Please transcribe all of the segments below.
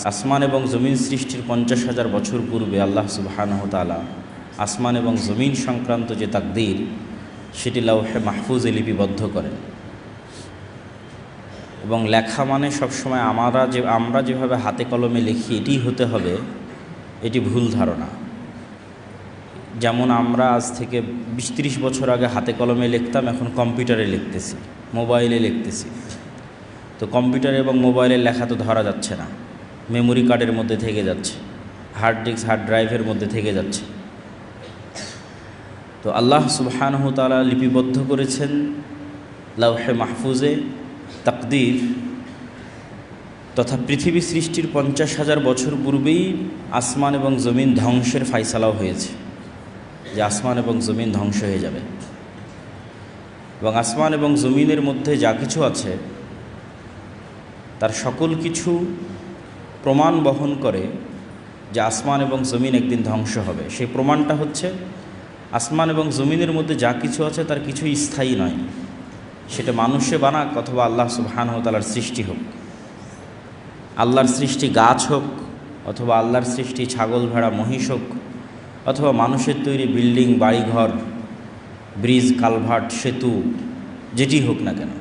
আসমান এবং জমিন সৃষ্টির 50,000 বছর পূর্বে আল্লাহ সুবহানাহু ওয়া তাআলা আসমান এবং জমিন সংক্রান্ত যে তাকদীর সেটি লাওহে মাহফুজে লিপিবদ্ধ করেন। এবং লেখা মানে সবসময় আমরা যেভাবে হাতে কলমে লিখি এটিই হতে হবে, এটি ভুল ধারণা। যেমন আমরা আজ থেকে 20-30 বছর আগে হাতে কলমে লিখতাম, এখন কম্পিউটারে লিখতেছি, মোবাইলে লিখতেছি। তো কম্পিউটার এবং মোবাইলের লেখা তো ধরা যাচ্ছে না, মেমোরি কার্ডের মধ্যে থেকে যাচ্ছে, হার্ড ড্রাইভের মধ্যে থেকে যাচ্ছে। তো আল্লাহ সুবহানাহু ওয়া তাআলা লিপিবদ্ধ করেছেন লাওহে মাহফুজে তাকদীর, তথা পৃথিবী সৃষ্টির 50,000 বছর পূর্বেই আসমান এবং জমিন ধ্বংসের ফায়সালাও হয়েছে, যে আসমান এবং জমিন ধ্বংস হয়ে যাবে। এবং আসমান এবং জমিনের মধ্যে যা কিছু আছে তার সকল কিছু প্রমাণ বহন করে যে আসমান এবং জমিন একদিন ধ্বংস হবে। সেই প্রমাণটা হচ্ছে আসমান এবং জমিনের মধ্যে যা কিছু আছে তার কিছুই স্থায়ী নয়, সেটা মানুষে বানাক অথবা আল্লাহ সুবহানাহু ওয়া তাআলার সৃষ্টি হোক। আল্লাহর সৃষ্টি গাছ হোক অথবা আল্লাহর সৃষ্টি ছাগল ভেড়া মহিষ হোক অথবা মানুষের তৈরি বিল্ডিং বাড়িঘর ব্রিজ কালভার্ট সেতু যেটি হোক না কেন,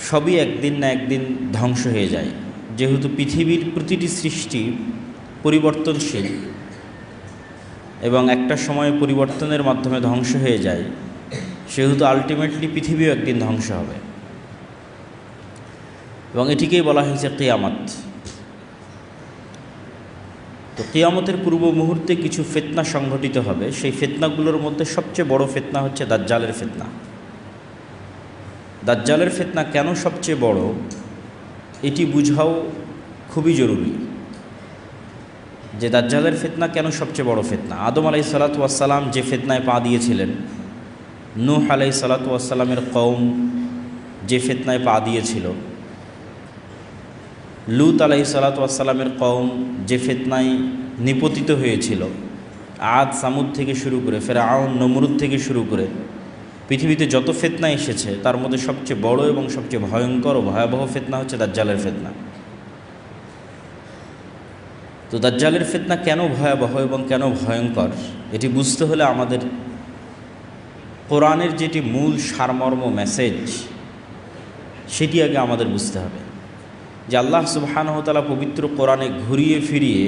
সবই একদিন না একদিন ধ্বংস হয়ে যায়। যেহেতু পৃথিবীর প্রতিটি সৃষ্টি পরিবর্তনশীল এবং একটা সময় পরিবর্তনের মাধ্যমে ধ্বংস হয়ে যায়, সেহেতু আলটিমেটলি পৃথিবীও একদিন ধ্বংস হবে। এবং এটিকেই বলা হয়েছে কিয়ামত। তো কিয়ামতের পূর্ব মুহূর্তে কিছু ফিতনা সংঘটিত হবে। সেই ফিতনাগুলোর মধ্যে সবচেয়ে বড় ফিতনা হচ্ছে দাজ্জালের ফিতনা। দাজ্জালের ফিতনা কেন সবচেয়ে বড় এটি বুঝাও খুবই জরুরি, যে দাজ্জালের ফিতনা কেন সবচেয়ে বড় ফিতনা। আদম আলাইহিসসালাতু ওয়াসসালাম যে ফিতনায় পা দিয়েছিলেন, নূহ আলাইহিসসালাতু ওয়াসসালামের কওম যে ফিতনায় পা দিয়েছিল, লূত আলাইহিসসালাতু ওয়াসসালামের কওম যে ফিতনায় নিপতিত হয়েছিল, আদ সামুদ থেকে শুরু করে ফেরাউন নমরুদ থেকে শুরু করে পৃথিবীতে যত ফিতনা এসেছে তার মধ্যে সবচেয়ে বড় এবং সবচেয়ে ভয়ঙ্কর ও ভয়াবহ ফিতনা হচ্ছে দাজ্জালের ফিতনা। তো দাজ্জালের ফিতনা কেন ভয়াবহ এবং কেন ভয়ঙ্কর এটি বুঝতে হলে আমাদের কোরআনের যেটি মূল সারমর্ম মেসেজ সেটি আগে আমাদের বুঝতে হবে। যে আল্লাহ সুবহানাহু ওয়া তাআলা পবিত্র কোরআনে ঘুরিয়ে ফিরিয়ে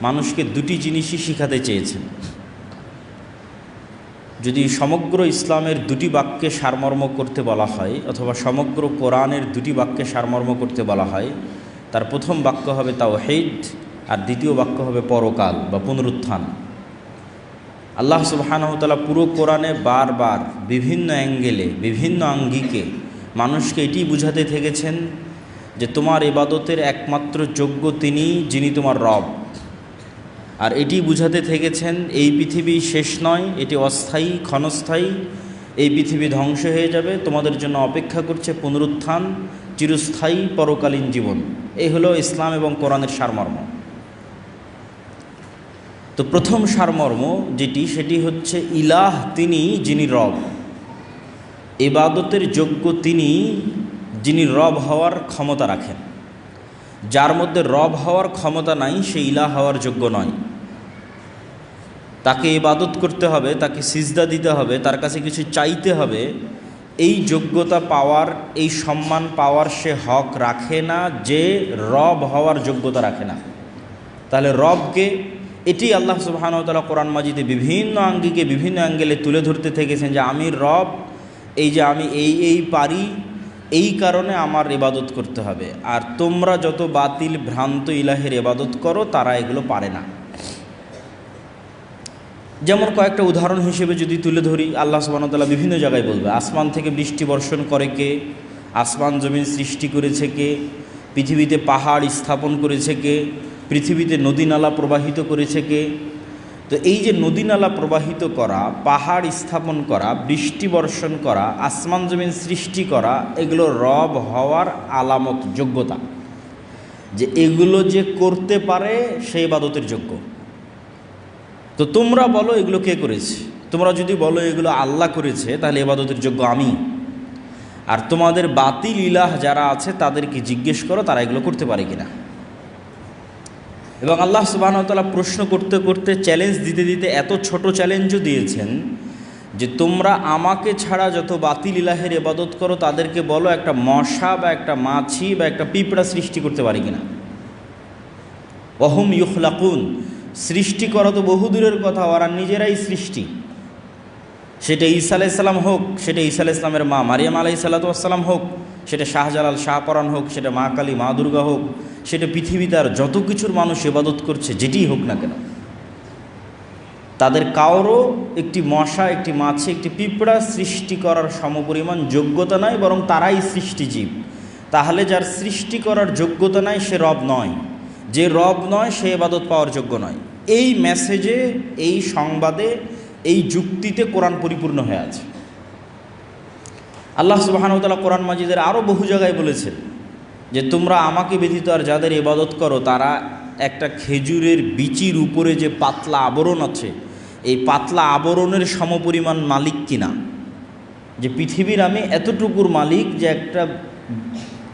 মানুষকে দুটি জিনিসই শিখাতে চেয়েছেন। যদি সমগ্র ইসলামের দুটি বাক্যে সারমর্ম করতে বলা হয় অথবা সমগ্র কোরআনের দুটি বাক্যে সারমর্ম করতে বলা হয়, তার প্রথম বাক্য হবে তাওহীদ আর দ্বিতীয় বাক্য হবে পরকাল বা পুনরুত্থান। আল্লাহ সুবহানাহু ওয়া তাআলা পুরো কোরআনে বারবার বিভিন্ন অ্যাঙ্গেলে বিভিন্ন আঙ্গিকে মানুষকে এটি বুঝাতে থেকেছেন যে তোমার ইবাদতের একমাত্র যোগ্য তিনি, যিনি তোমার রব। আর এটি বুঝাতে থেকেছেন এই পৃথিবী শেষ নয়, এটি অস্থায়ী ক্ষণস্থায়ী, এই পৃথিবী ধ্বংস হয়ে যাবে, তোমাদের জন্য অপেক্ষা করছে পুনরুত্থান, চিরস্থায়ী পরকালীন জীবন। এই হলো ইসলাম এবং কোরআনের সারমর্ম। তো প্রথম সারমর্ম সেটি হচ্ছে ইলাহ তিনি, যিনি রব। ইবাদতের যোগ্য তিনি, যিনি রব হওয়ার ক্ষমতা রাখেন। যার মধ্যে রব হওয়ার ক্ষমতা নাই সে ইলাহ হওয়ার যোগ্য নয়। তাকে ইবাদত করতে হবে, তাকে সিজদা দিতে হবে, তার কাছে কিছু চাইতে হবে, এই যোগ্যতা পাওয়ার, এই সম্মান পাওয়ার সে হক রাখে না, যে রব হওয়ার যোগ্যতা রাখে না। তাহলে রবকে, এটি আল্লাহ সুবহানাহু ওয়া তাআলা কোরআন মাজিদে বিভিন্ন আঙ্গিকে বিভিন্ন অ্যাঙ্গেলে তুলে ধরতে থেকেছেন যে আমি রব, এই যে আমি এই পারি, এই কারণে আমার ইবাদত করতে হবে। আর তোমরা যত বাতিল ভ্রান্ত ইলাহের ইবাদত করো তারা এগুলো পারে না। যেমন কয়েকটা উদাহরণ হিসেবে যদি তুলে ধরি, আল্লাহ সুবহানাহু ওয়া তাআলা বিভিন্ন জায়গায় বলবে আসমান থেকে বৃষ্টি বর্ষণ করে কে, আসমান জমিন সৃষ্টি করেছে কে, পৃথিবীতে পাহাড় স্থাপন করেছে কে, পৃথিবীতে নদী নালা প্রবাহিত করেছে কে। তো এই যে নদী নালা প্রবাহিত করা, পাহাড় স্থাপন করা, বৃষ্টি বর্ষণ করা, আসমান জমিন সৃষ্টি করা, এগুলো রব হওয়ার আলামত, যোগ্যতা, যে এগুলো যে করতে পারে সে ইবাদতের যোগ্য। তো তোমরা বলো এগুলো কে করেছে? তোমরা যদি বলো এগুলো আল্লাহ করেছে তাহলে ইবাদতের যোগ্য আমি। আর তোমাদের বাতিল ইলাহ যারা আছে তাদেরকে জিজ্ঞেস করো তারা এগুলো করতে পারে কিনা। এবং আল্লাহ সুবহানাহু ওয়া তাআলা প্রশ্ন করতে করতে, চ্যালেঞ্জ দিতে দিতে এত ছোট চ্যালেঞ্জও দিয়েছেন যে তোমরা আমাকে ছাড়া যত বাতিল ইলাহের ইবাদত করো তাদেরকে বলো একটা মশা বা একটা মাছি বা একটা পিঁপড়া সৃষ্টি করতে পারি কিনা। ওয়াহুম ইউখলাকুন, সৃষ্টি করা তো বহুদূরের কথা, ওরা নিজেরাই সৃষ্টি। সেটা ঈসা আলাইহিস সালাম হোক, সেটা ঈসা আলাইহিস সালামের মা মারিয়াম আলাইহিস সালাম হোক, সেটা শাহজালাল শাহপরান হোক, সেটা মা কালী মা দুর্গা হোক, সেটা পৃথিবীতে আর যত কিছুর মানুষ ইবাদত করছে যেটিই হোক না কেন, তাদের কারো একটি মশা, একটি মাছি, একটি পিঁপড়া সৃষ্টি করার সমপরিমাণ যোগ্যতা নাই, বরং তারাই সৃষ্টিজীব। তাহলে যার সৃষ্টি করার যোগ্যতা নাই সে রব নয়, যে রব নয় সে ইবাদত পাওয়ার যোগ্য নয়। এই মেসেজে, এই সংবাদে, এই যুক্তিতে কোরআন পরিপূর্ণ হয়ে আছে। আল্লাহ সুবহানাহু ওয়া তাআলা কোরআন মাজিদের আরও বহু জায়গায় বলেছেন যে তোমরা আমাকে ব্যতীত আর যাদের ইবাদত করো তারা একটা খেজুরের বিচির উপরে যে পাতলা আবরণ আছে, এই পাতলা আবরণের সমপরিমাণ মালিক কিনা। যে পৃথিবীর আমি এতটুকুর মালিক যে একটা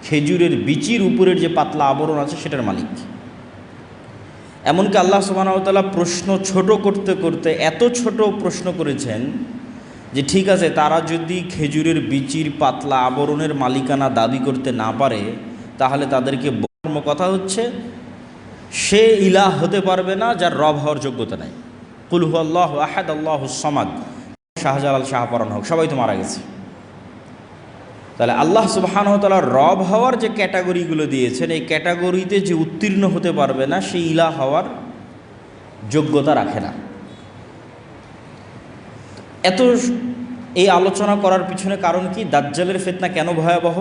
খেজুরের বিচির উপরের যে পাতলা আবরণ আছে সেটার মালিক। এমনকি আল্লাহ সুবহানাহু ওয়া তাআলা প্রশ্ন ছোট করতে করতে এত ছোট প্রশ্ন করেছেন যে ঠিক আছে, তারা যদি খেজুরের বিচির পাতলা আবরণের মালিকানা দাবি করতে না পারে তাহলে তাদেরকে কথা হচ্ছে সে ইলাহ হতে পারবে না যার রব হওয়ার যোগ্যতা নাই। কুল হুয়াল্লাহু আহাদ আল্লাহুস সামাদ, শাহজালাল শাহপরান হোক, সবাই তো মারা গেছে। তাহলে আল্লাহ সুবহানাহু ওয়া তাআলা রব হওয়ার যে ক্যাটাগরিগুলো দিয়েছেন, এই ক্যাটাগরিতে যে উত্তীর্ণ হতে পারবে না সে ইলাহ হওয়ার যোগ্যতা রাখে না। এত এই আলোচনা করার পিছনে কারণ কি? দাজ্জালের ফিতনা কেন ভয়াবহ?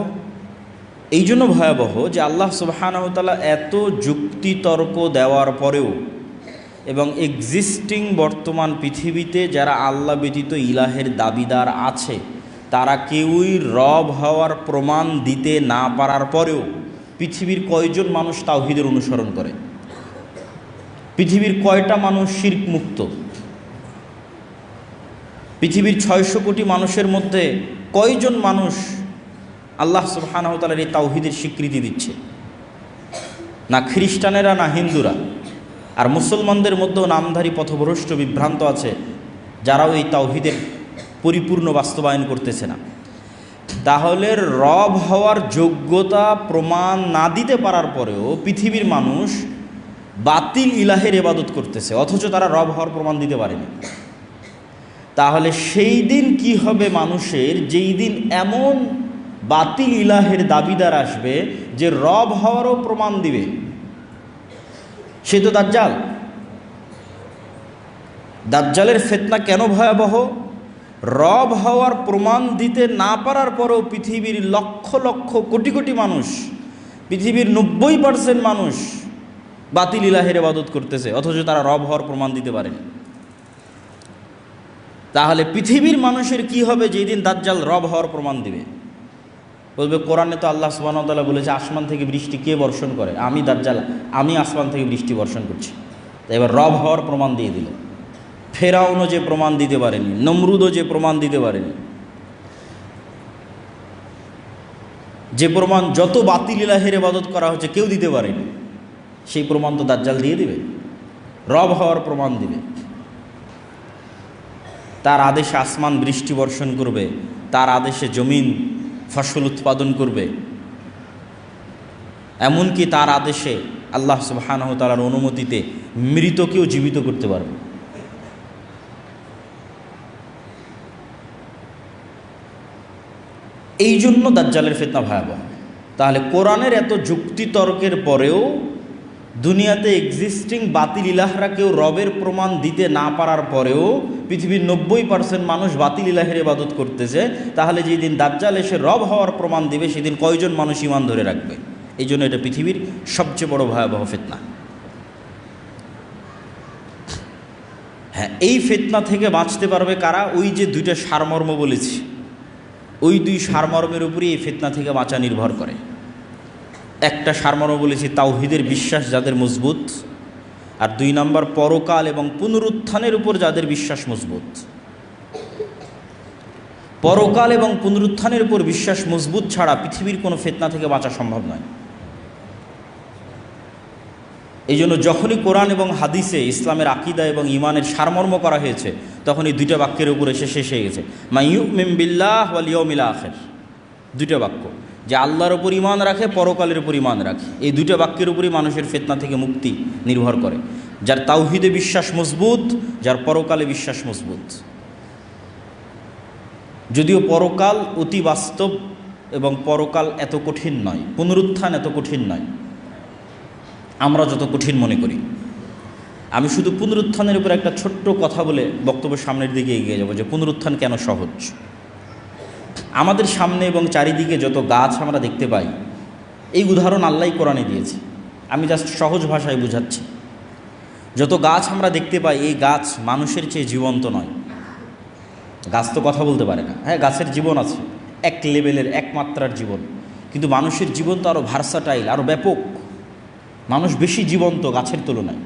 এই জন্য ভয়াবহ যে আল্লাহ সুবহানাহু ওয়া তাআলা এত যুক্তি তর্ক দেওয়ার পরেও এবং এক্সিস্টিং বর্তমান পৃথিবীতে যারা আল্লাহ ব্যতীত ইলাহের দাবিদার আছে তারা কেউই রব হওয়ার প্রমাণ দিতে না পারার পরেও পৃথিবীর কয়জন মানুষ তাওহীদের অনুসরণ করে? পৃথিবীর কয়টা মানুষ শিরক মুক্ত? পৃথিবীর 600 কোটি মানুষের মধ্যে কয়জন মানুষ আল্লাহ সুবহানাহু ওয়া তাআলার এই তাওহীদের স্বীকৃতি দিচ্ছে? না খ্রিস্টানেরা, না হিন্দুরা। আর মুসলমানদের মধ্যেও নামধারী পথভ্রষ্ট বিভ্রান্ত আছে যারাও এই তাওহীদের পরিপূর্ণ বাস্তবায়ন করতেছে না। তাহলে রব হওয়ার যোগ্যতা প্রমাণ না দিতে পারার পরেও পৃথিবীর মানুষ বাতিল ইলাহের ইবাদত করতেছে, অথচ তারা রব হওয়ার প্রমাণ দিতে পারেনি। তাহলে সেই দিন কি হবে মানুষের, যেই দিন এমন বাতিল ইলাহের দাবিদার আসবে যে রব হওয়ারও প্রমাণ দিবে? সে তো দাজ্জাল। দাজ্জালের ফিতনা কেন ভয়াবহ? রব হওয়ার প্রমাণ দিতে না পারার পরেও পৃথিবীর লক্ষ লক্ষ কোটি কোটি মানুষ, পৃথিবীর 90% মানুষ বাতিল ইলাহের ইবাদত করতেছে, অথচ তারা রব হওয়ার প্রমাণ দিতে পারেনি। তাহলে পৃথিবীর মানুষের কি হবে যেই দিন দাজ্জাল রব হওয়ার প্রমাণ দিবে? বলবে কোরআনে তো আল্লাহ সুবহানাহু ওয়া তাআলা বলেছে আসমান থেকে বৃষ্টি কে বর্ষণ করে? আমি দাজ্জাল, আমি আসমান থেকে বৃষ্টি বর্ষণ করছি। তাই এবার রব হওয়ার প্রমাণ দিয়ে দিল। ফেরাউনও যে প্রমাণ দিতে পারেনি, নমরুদও যে প্রমাণ দিতে পারেনি, যে প্রমাণ যত বাতিল ইলাহের ইবাদত করা হচ্ছে কেউ দিতে পারেনি, সেই প্রমাণ তো দাজ্জাল দিয়ে দিবে, রব হওয়ার প্রমাণ দিবে। তার আদেশে আসমান বৃষ্টি বর্ষণ করবে, তার আদেশে জমিন ফসল উৎপাদন করবে, এমনকি তার আদেশে আল্লাহ সুবহানাহু ওয়া তাআলার অনুমতিতে মৃতকেও জীবিত করতে পারবে। এই জন্য দাজ্জালের ফিতনা ভয়াবহ। তাহলে কোরআনের এত যুক্তি তর্কের পরেও দুনিয়াতে এক্সিস্টিং বাতিল ইলাহরা কেউ রবের প্রমাণ দিতে না পারার পরেও পৃথিবীর 90% মানুষ বাতিল ইলাহের ইবাদত করতেছে। তাহলে যেদিন দাজ্জাল এসে রব হওয়ার প্রমাণ দিবে সেদিন কয়জন মানুষ ঈমান ধরে রাখবে? এই জন্য এটা পৃথিবীর সবচেয়ে বড় ভয়াবহ ফিতনা। হ্যাঁ, এই ফিতনা থেকে বাঁচতে পারবে কারা? ওই যে দুইটা সারমর্ম বলেছি, ওই দুই সারমর্মের উপরই এই ফিতনা থেকে বাঁচা নির্ভর করে। একটা সারমর্ম বলেছি তাওহীদের বিশ্বাস যাদের মজবুত, আর 2 নম্বর পরকাল এবং পুনরুত্থানের উপর যাদের বিশ্বাস মজবুত। পরকাল এবং পুনরুত্থানের উপর বিশ্বাস মজবুত ছাড়া পৃথিবীর কোনো ফিতনা থেকে বাঁচা সম্ভব নয়। এই জন্য যখনই কোরআন এবং হাদিসে ইসলামের আকীদা এবং ঈমানের সারমর্ম করা হয়েছে, তখন এই দুইটা বাক্যের উপরে এসে শেষ হয়ে গেছে, মা ইউমিন বিল্লাহ ওয়াল ইয়াউমিল আখির। দুইটা বাক্য, যে আল্লাহর উপর ঈমান রাখে, পরকালের উপর ঈমান রাখে। এই দুইটা বাক্যের উপরই মানুষের ফিতনা থেকে মুক্তি নির্ভর করে। যার তাওহীদে বিশ্বাস মজবুত, যার পরকালে বিশ্বাস মজবুত। যদিও পরকাল অতি বাস্তব এবং পরকাল এত কঠিন নয়, পুনরুত্থান এত কঠিন নয় আমরা যত কঠিন মনে করি। আমি শুধু পুনরুত্থানের উপর একটা ছোট্ট কথা বলে বক্তব্যের সামনের দিকে এগিয়ে যাব, যে পুনরুত্থান কেন সহজ। আমাদের সামনে এবং চারিদিকে যত গাছ আমরা দেখতে পাই, এই উদাহরণ আল্লাহই কোরআনে দিয়েছে। আমি জাস্ট সহজ ভাষায় বুঝাচ্ছি। যত গাছ আমরা দেখতে পাই, এই গাছ মানুষের চেয়ে জীবন্ত নয়। গাছ তো কথা বলতে পারে না, হ্যাঁ গাছের জীবন আছে, এক লেভেলের, এক মাত্রার জীবন, কিন্তু মানুষের জীবন তো আরও ভার্সাটাইল, আরও ব্যাপক। মানুষ বেশি জীবন্ত গাছের তুলনায়।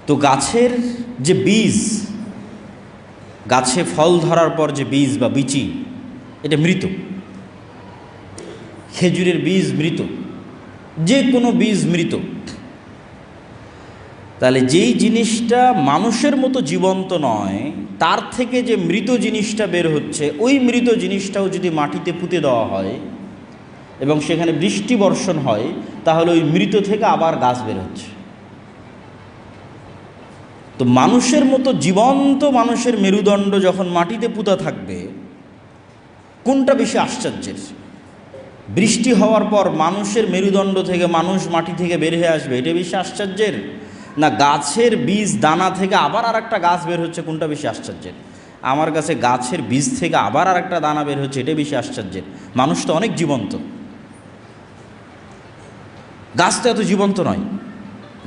তো গাছের যে বীজ, গাছে ফল ধরার পর যে বীজ বা বিচি, এটা মৃত। খেজুরের বীজ মৃত, যে কোনো বীজ মৃত। তাহলে যেই জিনিসটা মানুষের মতো জীবন্ত নয়, তার থেকে যে মৃত জিনিসটা বের হচ্ছে, ওই মৃত জিনিসটাও যদি মাটিতে পুঁতে দেওয়া হয় এবং সেখানে বৃষ্টি বর্ষণ হয়, তাহলে ওই মৃত থেকে আবার গাছ বের হচ্ছে। তো মানুষের মতো জীবন্ত মানুষের মেরুদণ্ড যখন মাটিতে পুঁতা থাকবে, কোনটা বেশি আশ্চর্যের? বৃষ্টি হওয়ার পর মানুষের মেরুদণ্ড থেকে মানুষ মাটি থেকে বের হয়ে আসবে, এটা বেশি আশ্চর্যের? না গাছের বীজ দানা থেকে আবার আর একটা গাছ বের হচ্ছে, কোনটা বেশি আশ্চর্যের? আমার কাছে গাছের বীজ থেকে আবার আর একটা দানা বের হচ্ছে, এটা বেশি আশ্চর্যের। মানুষ তো অনেক জীবন্ত, গাছ তো এত জীবন্ত নয়,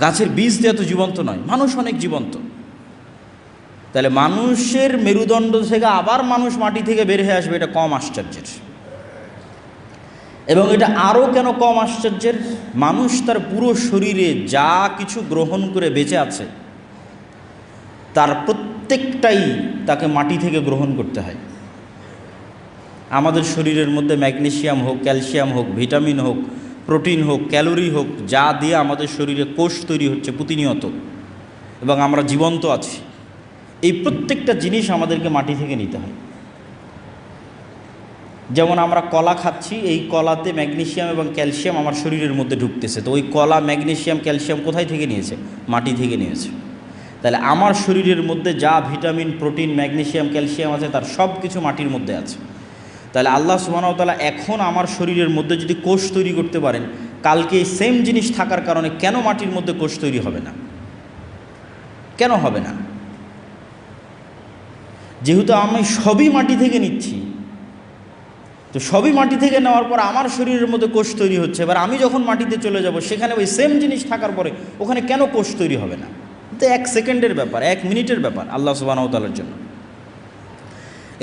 গাছের বীজ তো এত জীবন্ত নয়, মানুষ অনেক জীবন্ত। তাহলে মানুষের মেরুদণ্ড থেকে আবার মানুষ মাটি থেকে বের হয়ে আসবে, এটা কম আশ্চর্যের। এবং এটা আরও কেন কম আশ্চর্যের? মানুষ তার পুরো শরীরে যা কিছু গ্রহণ করে বেঁচে আছে, তার প্রত্যেকটাই তাকে মাটি থেকে গ্রহণ করতে হয়। আমাদের শরীরের মধ্যে ম্যাগনেসিয়াম হোক, ক্যালসিয়াম হোক, ভিটামিন হোক, প্রোটিন হোক, ক্যালোরি হোক, যা দিয়ে আমাদের শরীরে কোষ তৈরি হচ্ছে প্রতিনিয়ত, এবং আমরা জীবন্ত আছি, এই প্রত্যেকটা জিনিস আমাদেরকে মাটি থেকে নিতে হয়। যেমন আমরা কলা খাচ্ছি, এই কলাতে ম্যাগনেসিয়াম এবং ক্যালসিয়াম আমার শরীরের মধ্যে ঢুকতেছে, তো ওই কলা ম্যাগনেসিয়াম ক্যালসিয়াম কোথায় থেকে নিয়েছে? মাটি থেকে নিয়েছে। তাহলে আমার শরীরের মধ্যে যা ভিটামিন, প্রোটিন, ম্যাগনেসিয়াম, ক্যালসিয়াম আছে, তার সব কিছু মাটির মধ্যে আছে। তাহলে আল্লাহ সুবহানাহু ওয়া তাআলা এখন আমার শরীরের মধ্যে যদি কোষ তৈরি করতে পারেন, কালকে এই সেম জিনিস থাকার কারণে কেন মাটির মধ্যে কোষ তৈরি হবে না? কেন হবে না? যেহেতু আমি সবই মাটি থেকে নিচ্ছি, তো সবই মাটি থেকে নেওয়ার পর আমার শরীরের মধ্যে কোষ তৈরি হচ্ছে। এবার আমি যখন মাটিতে চলে যাব, সেখানে ওই সেম জিনিস থাকার পরে ওখানে কেন কোষ তৈরি হবে না? তো 1 সেকেন্ডের ব্যাপার, 1 মিনিটের ব্যাপার আল্লাহ সুবহানাহু ওয়া তাআলার জন্য।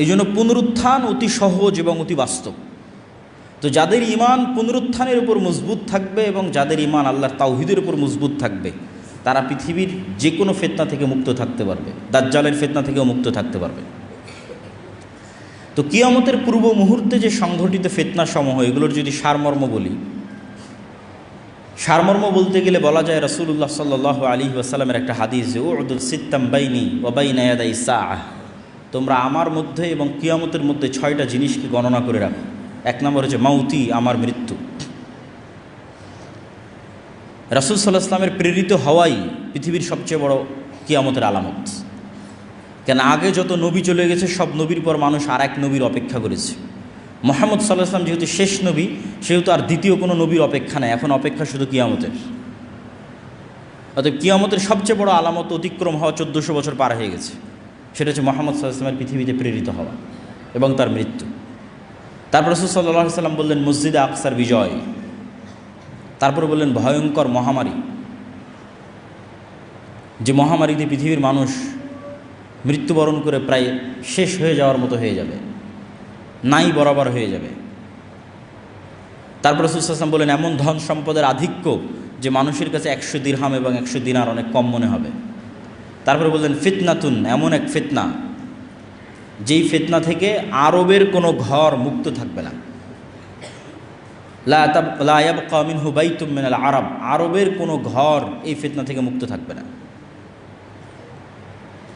এই জন্য পুনরুত্থান অতি সহজ এবং অতি বাস্তব। তো যাদের ঈমান পুনরুত্থানের উপর মজবুত থাকবে এবং যাদের ঈমান আল্লাহর তাওহীদের উপর মজবুত থাকবে, তারা পৃথিবীর যে কোনো ফিতনা থেকে মুক্ত থাকতে পারবে, দাজ্জালের ফিতনা থেকেও মুক্ত থাকতে পারবে। তো কিয়ামতের পূর্ব মুহূর্তে যে সংঘটিত ফিতনাসমূহ, এগুলোর যদি সারমর্ম বলি, সারমর্ম বলতে গেলে বলা যায় রাসূলুল্লাহ সাল্লাল্লাহু আলাইহি ওয়াসাল্লামের একটা হাদিস, যে উ'দুল সিত্তাম বাইনি ওয়া বাইনা ইয়াদাই সাআহ, তোমরা আমার মধ্যে এবং কিয়ামতের মধ্যে 6টা জিনিসকে গণনা করে রাখো। 1 নম্বর হচ্ছে মাউতি, আমার মৃত্যু। রাসূল সাল্লাল্লাহু আলাইহি ওয়াসাল্লামের প্রেরিত হওয়াই পৃথিবীর সবচেয়ে বড় কিয়ামতের আলামত। কেন আগে যত নবী চলে গেছে, সব নবীর পর মানুষ আর এক নবীর অপেক্ষা করেছে। মুহাম্মদ সাল্লাল্লাহু আলাইহি ওয়াসাল্লাম যেহেতু শেষ নবী, সেহেতু আর দ্বিতীয় কোনো নবীর অপেক্ষা নেই, এখন অপেক্ষা শুধু কিয়ামতের। অতএব কিয়ামতের সবচেয়ে বড় আলামত অতিক্রম হওয়া 1400 বছর পার হয়ে গেছে। সেটা হচ্ছে মুহাম্মদ সাল্লাল্লাহু আলাইহি ওয়াসাল্লামের পৃথিবীতে প্রেরিত হওয়া এবং তার মৃত্যু। তারপর রাসূল সাল্লাল্লাহু আলাইহি ওয়াসাল্লাম বললেন মসজিদে আকসার বিজয়। তারপরে বললেন ভয়ঙ্কর মহামারী, যে মহামারীতে পৃথিবীর মানুষ মৃত্যুবরণ করে প্রায় শেষ হয়ে যাওয়ার মতো হয়ে যাবে, নাই বরাবর হয়ে যাবে। তারপর রাসূল সাল্লাল্লাহু আলাইহি ওয়াসাল্লাম বললেন এমন ধন সম্পদের আধিক্য যে মানুষের কাছে 100 দিরহাম এবং 100 দিনার অনেক কম মনে হবে। তারপরে বললেন ফিতনাতুন, এমন এক ফিতনা যেই ফিতনা থেকে আরবের কোনো ঘর মুক্ত থাকবে না। লা ইয়াবকা মিনহু বাইতুম মিনাল আরব, আরবের কোনো ঘর এই ফিতনা থেকে মুক্ত থাকবে না।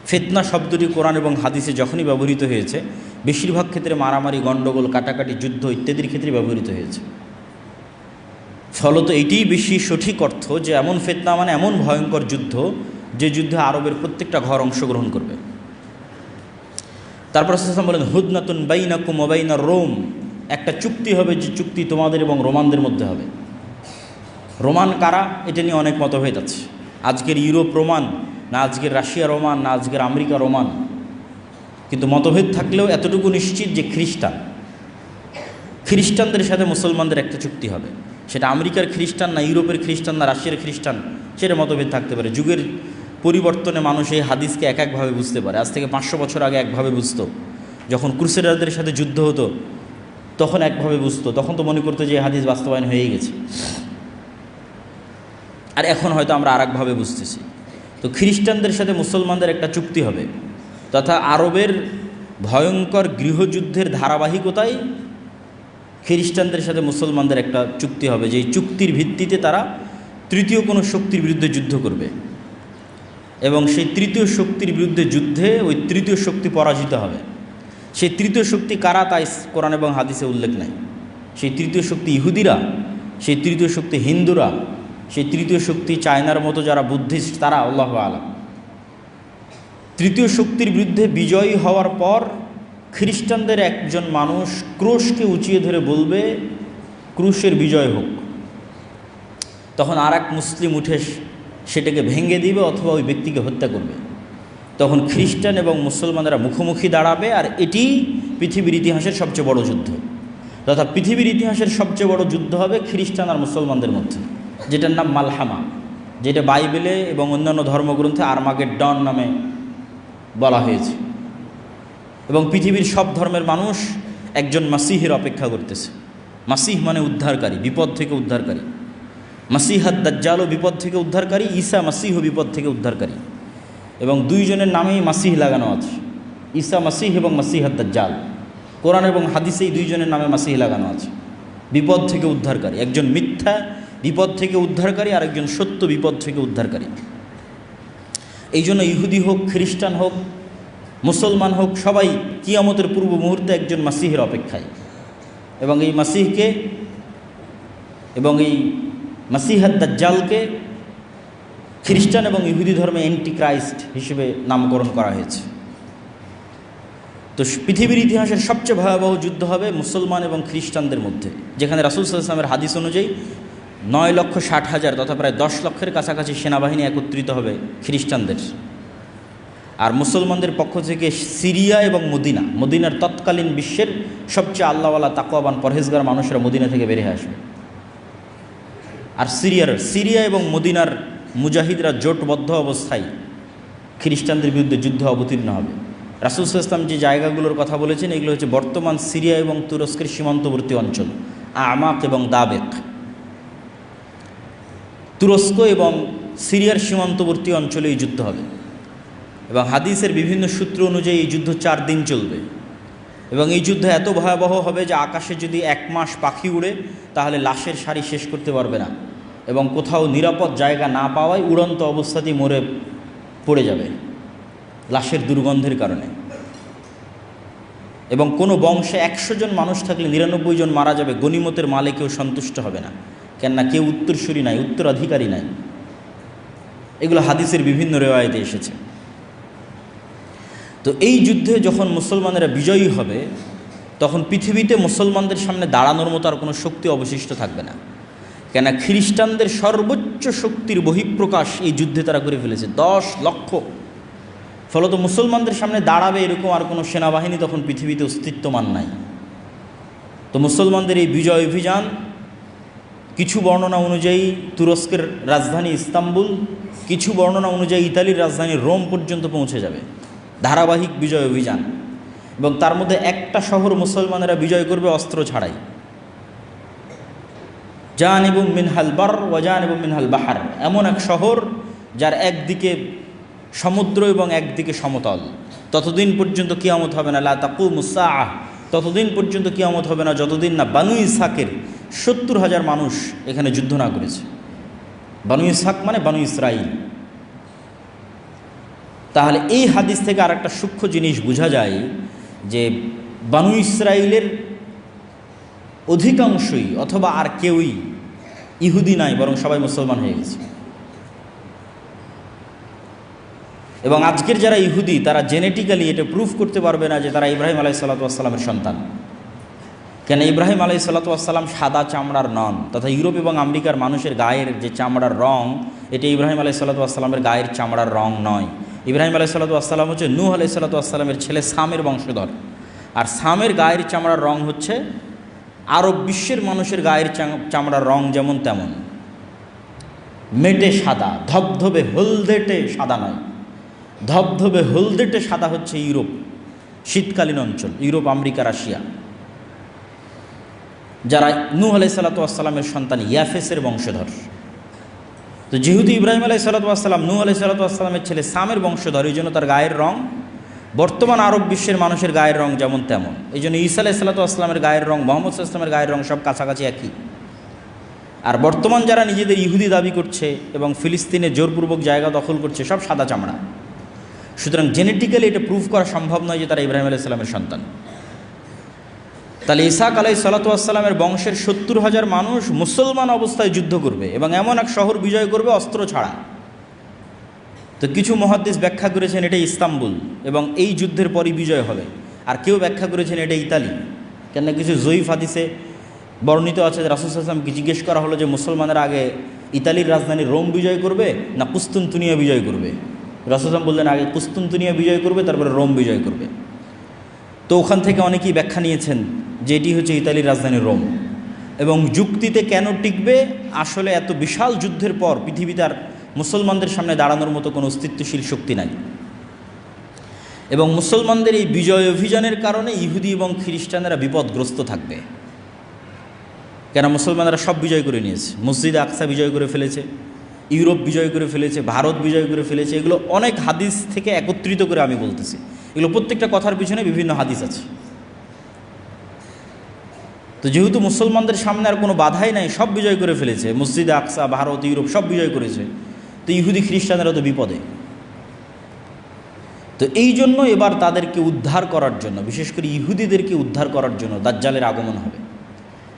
ফিতনা শব্দটি কোরআন এবং হাদিসে যখনই ব্যবহৃত হয়েছে বেশিরভাগ ক্ষেত্রে মারামারি, গণ্ডগোল, কাটাকাটি, যুদ্ধ ইত্যাদির ক্ষেত্রে ব্যবহৃত হয়েছে। ফলত এটিই বেশি সঠিক অর্থ যে এমন ফিতনা মানে এমন ভয়ঙ্কর যুদ্ধ যে যুদ্ধে আরবের প্রত্যেকটা ঘর অংশগ্রহণ করবে। তারপর রাসূল বলেন, হুদনাতুন বাইনাকুম ওয়া বাইনার রোম, একটা চুক্তি হবে যে চুক্তি তোমাদের এবং রোমানদের মধ্যে হবে। রোমান কারা এটা নিয়ে অনেক মতভেদ আছে। আজকের ইউরোপ রোমান না আজকের রাশিয়া রোমান না আজকের আমেরিকা রোমান, কিন্তু মতভেদ থাকলেও এতটুকু নিশ্চিত যে খ্রিস্টানদের সাথে মুসলমানদের একটা চুক্তি হবে। সেটা আমেরিকার খ্রিস্টান না ইউরোপের খ্রিস্টান না রাশিয়ার খ্রিস্টান, সেটা মতভেদ থাকতে পারে। যুগের পরিবর্তনে মানুষ এই হাদিসকে এক একভাবে বুঝতে পারে। আজ থেকে 500 বছর আগে একভাবে বুঝতো, যখন ক্রুসেডারদের সাথে যুদ্ধ হতো তখন একভাবে বুঝতো, তখন তো মনে করতো যে এই হাদিস বাস্তবায়ন হয়ে গেছে। আর এখন হয়তো আমরা আর একভাবে বুঝতেছি। তো খ্রিস্টানদের সাথে মুসলমানদের একটা চুক্তি হবে, তথা আরবের ভয়ঙ্কর গৃহযুদ্ধের ধারাবাহিকতায় খ্রিস্টানদের সাথে মুসলমানদের একটা চুক্তি হবে, যে এই চুক্তির ভিত্তিতে তারা তৃতীয় কোনো শক্তির বিরুদ্ধে যুদ্ধ করবে এবং সেই তৃতীয় শক্তির বিরুদ্ধে যুদ্ধে ওই তৃতীয় শক্তি পরাজিত হবে। সেই তৃতীয় শক্তি কারা তাই কোরআন এবং হাদিসে উল্লেখ নাই। সেই তৃতীয় শক্তি ইহুদিরা, সেই তৃতীয় শক্তি হিন্দুরা, সেই তৃতীয় শক্তি চায়নার মতো যারা বুদ্ধিস্ট, তারা, আল্লাহু আলাম। তৃতীয় শক্তির বিরুদ্ধে বিজয়ী হওয়ার পর খ্রিস্টানদের একজন মানুষ ক্রুশকে উঁচিয়ে ধরে বলবে, ক্রুশের বিজয় হোক। তখন আর এক মুসলিম উঠে সেটাকে ভেঙে দিবে অথবা ওই ব্যক্তিকে হত্যা করবে। তখন খ্রিস্টান এবং মুসলমানেরা মুখোমুখি দাঁড়াবে, আর এটি পৃথিবীর ইতিহাসের সবচেয়ে বড় যুদ্ধ, তথা পৃথিবীর ইতিহাসের সবচেয়ে বড় যুদ্ধ হবে খ্রিস্টান আর মুসলমানদের মধ্যে, যেটার নাম মালহামা, যেটা বাইবেলে এবং অন্যান্য ধর্মগ্রন্থে আর্মাগেড্ডন নামে বলা হয়েছে। এবং পৃথিবীর সব ধর্মের মানুষ একজন মাসিহের অপেক্ষা করতেছে। মাসিহ মানে উদ্ধারকারী, বিপদ থেকে উদ্ধারকারী। মাসিহাদ দাজ্জালও বিপদ থেকে উদ্ধারকারী, ঈসা মাসিহও বিপদ থেকে উদ্ধারকারী। এবং দুইজনের নামেই মাসিহ লাগানো আছে, ঈসা মাসিহ এবং মাসিহাদ দাজ্জাল। কোরআন এবং হাদিসে এই দুইজনের নামে মাসিহ লাগানো আছে, বিপদ থেকে উদ্ধারকারী। একজন মিথ্যা বিপদ থেকে উদ্ধারকারী, আর একজন সত্য বিপদ থেকে উদ্ধারকারী। এই জন্য ইহুদি হোক, খ্রিস্টান হোক, মুসলমান হোক, সবাই কিয়ামতের পূর্ব মুহূর্তে একজন মাসিহের অপেক্ষায়। এবং এই মাসিহকে এবং এই মাসিহাদ দাজ্জালকে খ্রিস্টান এবং ইহুদি ধর্মে অ্যান্টি ক্রাইস্ট হিসেবে নামকরণ করা হয়েছে। তো পৃথিবীর ইতিহাসের সবচেয়ে ভয়াবহ যুদ্ধ হবে মুসলমান এবং খ্রিস্টানদের মধ্যে, যেখানে রাসূল সাল্লাল্লাহু আলাইহি ওয়াসাল্লামের হাদিস অনুযায়ী 9,60,000 তথা প্রায় 10 লক্ষের কাছাকাছি সেনাবাহিনী একত্রিত হবে খ্রিস্টানদের। আর মুসলমানদের পক্ষ থেকে সিরিয়া এবং মদিনার তৎকালীন বিশ্বের সবচেয়ে আল্লাহওয়ালা তাকওয়াবান পরহেজগার মানুষরা মদিনা থেকে বেরিয়ে আসবে। আর সিরিয়া এবং মদিনার মুজাহিদরা জোটবদ্ধ অবস্থায় খ্রিস্টানদের বিরুদ্ধে যুদ্ধে অবতীর্ণ হবে। রাসূল সাল্লাল্লাহু আলাইহি ওয়াসাল্লাম যে জায়গাগুলোর কথা বলেছেন এগুলো হচ্ছে বর্তমান সিরিয়া এবং তুরস্কের সীমান্তবর্তী অঞ্চল, আমাক এবং দাবেক। তুরস্ক এবং সিরিয়ার সীমান্তবর্তী অঞ্চলে এই যুদ্ধ হবে। এবং হাদিসের বিভিন্ন সূত্র অনুযায়ী এই যুদ্ধ 4 দিন চলবে। এবং এই যুদ্ধ এত ভয়াবহ হবে যে আকাশে যদি 1 মাস পাখি উড়ে তাহলে লাশের সারি শেষ করতে পারবে না, এবং কোথাও নিরাপদ জায়গা না পাওয়ায় উড়ন্ত অবস্থাতেই মরে পড়ে যাবে লাশের দুর্গন্ধের কারণে। এবং কোনো বংশে 100 জন মানুষ থাকলে 99 জন মারা যাবে, গনিমতের মালে কেউ সন্তুষ্ট হবে না, কেননা কেউ উত্তরসূরি নাই, উত্তরাধিকারী নাই। এগুলো হাদিসের বিভিন্ন রেওয়ায়েতে এসেছে। তো এই যুদ্ধে যখন মুসলমানেরা বিজয়ী হবে তখন পৃথিবীতে মুসলমানদের সামনে দাঁড়ানোর মতো আর কোনো শক্তি অবশিষ্ট থাকবে না, কেন খ্রিস্টানদের সর্বোচ্চ শক্তির বহিঃপ্রকাশ এই যুদ্ধে তারা করে ফেলেছে, 10 লক্ষ। ফলত মুসলমানদের সামনে দাঁড়াবে এরকম আর কোনো সেনাবাহিনী তখন পৃথিবীতে অস্তিত্বমান নাই। তো মুসলমানদের এই বিজয় অভিযান কিছু বর্ণনা অনুযায়ী তুরস্কের রাজধানী ইস্তাম্বুল, কিছু বর্ণনা অনুযায়ী ইতালির রাজধানী রোম পর্যন্ত পৌঁছে যাবে, ধারাবাহিক বিজয় অভিযান। এবং তার মধ্যে একটা শহর মুসলমানেরা বিজয় করবে অস্ত্র ছাড়াই, জানিবুম মিনহাল বার ওয়া জানিবুম মিনহাল বাহার, এমন এক শহর যার একদিকে সমুদ্র এবং একদিকে সমতল। ততদিন পর্যন্ত কিয়ামত হবে না, লা তাকুমুস সাআহ, ততদিন পর্যন্ত কিয়ামত হবে না যতদিন না বানু ইসহাকের 70,000 মানুষ এখানে যুদ্ধ না করেছে। বানু ইসহাক মানে বানু ইসরাইল। তাহলে এই হাদিস থেকে আর একটা সূক্ষ্ম জিনিস বোঝা যায় যে বানু ইসরাইলের অধিকাংশই অথবা আর কেউই ইহুদি নাই, বরং সবাই মুসলমান হয়ে গেছে। এবং আজকের যারা ইহুদি তারা জেনেটিক্যালি এটা প্রুফ করতে পারবে না যে তারা ইব্রাহিম আলাইহিসসালামের সন্তান। কেন ইব্রাহিম আলাইহিসসালাম সাদা চামড়ার নন, তথা ইউরোপ এবং আমেরিকার মানুষের গায়ের যে চামড়ার রং এটা ইব্রাহিম আলাইহিসসালামের গায়ের চামড়ার রং নয়। ইব্রাহিম আলাইহিসসালাম হচ্ছে নূহ আলাইহিসসালামের ছেলে সামের বংশধর, আর সামের গায়ের চামড়ার রং হচ্ছে আরব বিশ্বের মানুষের গায়ের চামড়ার রং যেমন তেমন, মেটে সাদা, ধবধবে হলদেটে সাদা নয়। ধবধবে হলদেটে সাদা হচ্ছে ইউরোপ, শীতকালীন অঞ্চল, ইউরোপ, আমেরিকা, রাশিয়া, যারা নূহ আলাইহিসসালামের সন্তান ইয়াফেসের বংশধর। তো যেহেতু ইব্রাহিম আলাইহিসসালাম নূহ আলাইহিসসালামের ছেলে সামের বংশধর, এই জন্য তার গায়ের রং বর্তমান আরব বিশ্বের মানুষের গায়ের রং যেমন তেমন। এই জন্য ঈসা আলাইহিসসালামের গায়ের রং, মুহাম্মদ সাল্লাল্লাহু আলাইহি ওয়াসাল্লামের গায়ের রং সব কাছাকাছি একই। আর বর্তমান যারা নিজেদের ইহুদি দাবি করছে এবং ফিলিস্তিনে জোরপূর্বক জায়গা দখল করছে সব সাদা চামড়া। সুতরাং জেনেটিক্যালি এটা প্রুফ করা সম্ভব নয় যে তারা ইব্রাহিম আলাইহিসসালামের সন্তান। তাহলে ইসহাক আলাইহিসসালামের বংশের 70,000 মানুষ মুসলমান অবস্থায় যুদ্ধ করবে এবং এমন এক শহর বিজয় করবে অস্ত্র ছাড়া। তো কিছু মুহাদ্দিস ব্যাখ্যা করেছেন এটা ইস্তাম্বুল এবং এই যুদ্ধের পরই বিজয় হবে, আর কেউ ব্যাখ্যা করেছেন এটা ইতালি। কেন কিছু জয়ীফ হাদিসে বর্ণিত আছে যে রাসূল সাল্লাল্লাহু আলাইহি ওয়াসাল্লামকে জিজ্ঞেস করা হলো যে মুসলমানরা আগে ইতালির রাজধানী রোম বিজয় করবে না কুস্তুনতুনিয়া বিজয় করবে। রাসূল সাল্লাল্লাহু আলাইহি ওয়াসাল্লাম বললেন আগে কুস্তুনতুনিয়া বিজয় করবে, তারপরে রোম বিজয় করবে। তো ওখান থেকে অনেকেই ব্যাখ্যা নিয়েছেন যে এটি হচ্ছে ইতালির রাজধানী রোম। এবং যুক্তিতে কেন টিকবে, আসলে এত বিশাল যুদ্ধের পর পৃথিবীতে আর মুসলমানদের সামনে দাঁড়ানোর মতো কোনো অস্তিত্বশীল শক্তি নাই। এবং মুসলমানদের এই বিজয় অভিযানের কারণে ইহুদি এবং খ্রিস্টানেরা বিপদগ্রস্ত থাকবে। কেন মুসলমানরা সব বিজয় করে নিয়েছে, মসজিদ আকসা বিজয় করে ফেলেছে, ইউরোপ বিজয় করে ফেলেছে, ভারত বিজয় করে ফেলেছে। এগুলো অনেক হাদিস থেকে একত্রিত করে আমি বলতেছি, এগুলো প্রত্যেকটা কথার পিছনে বিভিন্ন হাদিস আছে। তো যেহেতু মুসলমানদের সামনে আর কোনো বাধাই নাই, সব বিজয় করে ফেলেছে, মসজিদ আকসা, ভারত, ইউরোপ সব বিজয় করেছে, তো ইহুদি খ্রিস্টানেরা তো বিপদে। তো এই জন্য এবার তাদেরকে উদ্ধার করার জন্য, বিশেষ করে ইহুদিদেরকে উদ্ধার করার জন্য দাজ্জালের আগমন হবে।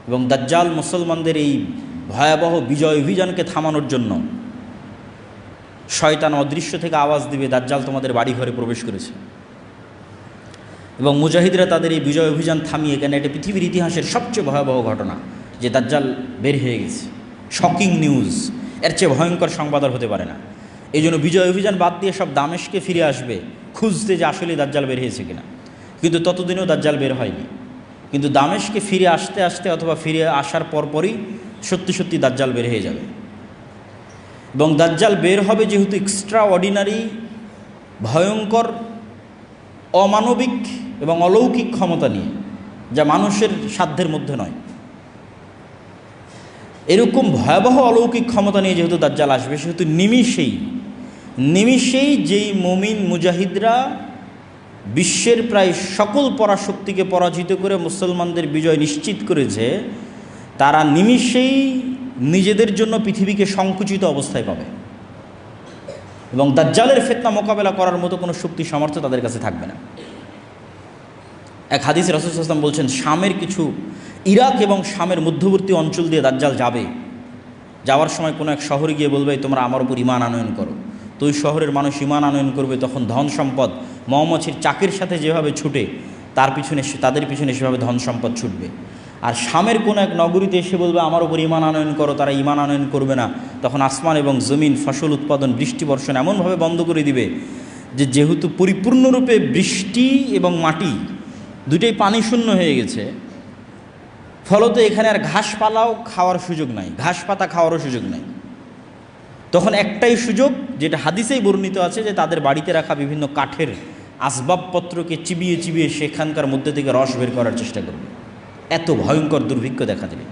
এবং দাজ্জাল মুসলমানদের এই ভয়াবহ বিজয় অভিযানকে থামানোর জন্য শয়তান অদৃশ্য থেকে আওয়াজ দিবে, দাজ্জাল তোমাদের বাড়ি ঘরে প্রবেশ করেছে। এবং মুজাহিদরা তাদের এই বিজয় অভিযান থামিয়ে, কেন এটা পৃথিবীর ইতিহাসের সবচেয়ে ভয়াবহ ঘটনা যে দাজ্জাল বের হয়ে গেছে, শকিং নিউজ, এর চেয়ে ভয়ঙ্কর সংবাদ আর হতে পারে না। এই জন্য বিজয় অভিযান বাদ দিয়ে সব দামেশকে ফিরে আসবে খুঁজতে যে আসলে দাজ্জাল বের হয়েছে কিনা। কিন্তু ততদিনেও দাজ্জাল বের হয়নি। কিন্তু দামেশকে ফিরে আসতে আসতে অথবা ফিরে আসার পরপরই সত্যি সত্যি দাজ্জাল বের হয়ে যাবে। এবং দাজ্জাল বের হবে যেহেতু এক্সট্রা অর্ডিনারি, ভয়ঙ্কর, অমানবিক এবং অলৌকিক ক্ষমতা নিয়ে, যা মানুষের সাধ্যের মধ্যে নয়, এরকম ভয়াবহ অলৌকিক ক্ষমতা নিয়ে যেহেতু দাজ্জাল আসবে, সেহেতু নিমিষেই যেই মুমিন মুজাহিদরা বিশ্বের প্রায় সকল পরাশক্তিকে পরাজিত করে মুসলমানদের বিজয় নিশ্চিত করেছে, তারা নিমিষেই নিজেদের জন্য পৃথিবীকে সংকুচিত অবস্থায় পাবে এবং দাজ্জালের ফিতনা মোকাবেলা করার মতো কোনো শক্তি সামর্থ্য তাদের কাছে থাকবে না। এক হাদিসে রাসূল সাল্লাল্লাহু আলাইহি ওয়াসাল্লাম বলছেন, শামের কিছু, ইরাক এবং শামের মধ্যবর্তী অঞ্চল দিয়ে দাজ্জাল যাবে। যাওয়ার সময় কোনো এক শহরে গিয়ে বলবে তোমরা আমার উপর ঈমান আনয়ন করো। তো ওই শহরের মানুষ ঈমান আনয়ন করবে, তখন ধন সম্পদ মৌমাছির চাকের সাথে যেভাবে ছুটে তাদের পিছনে সেভাবে ধন সম্পদ ছুটবে। আর শামের কোনো এক নগরীতে এসে বলবে আমার উপর ঈমান আনয়ন করো, তারা ঈমান আনয়ন করবে না। তখন আসমান এবং জমিন, ফসল উৎপাদন, বৃষ্টি বর্ষণ এমনভাবে বন্ধ করে দিবে যে যেহেতু পরিপূর্ণরূপে বৃষ্টি এবং মাটি দুটোই পানি শূন্য হয়ে গেছে, ফলত এখানে আর ঘাসপালাও খাওয়ার সুযোগ নাই, ঘাস পাতা খাওয়ারও সুযোগ নাই। তখন একটাই সুযোগ, যেটা হাদিসেই বর্ণিত আছে, যে তাদের বাড়িতে রাখা বিভিন্ন কাঠের আসবাবপত্রকে চিবিয়ে চিবিয়ে সেখানকার মধ্যে থেকে রস বের করার চেষ্টা করবে। এত ভয়ঙ্কর দুর্ভিক্ষ দেখা দেবে।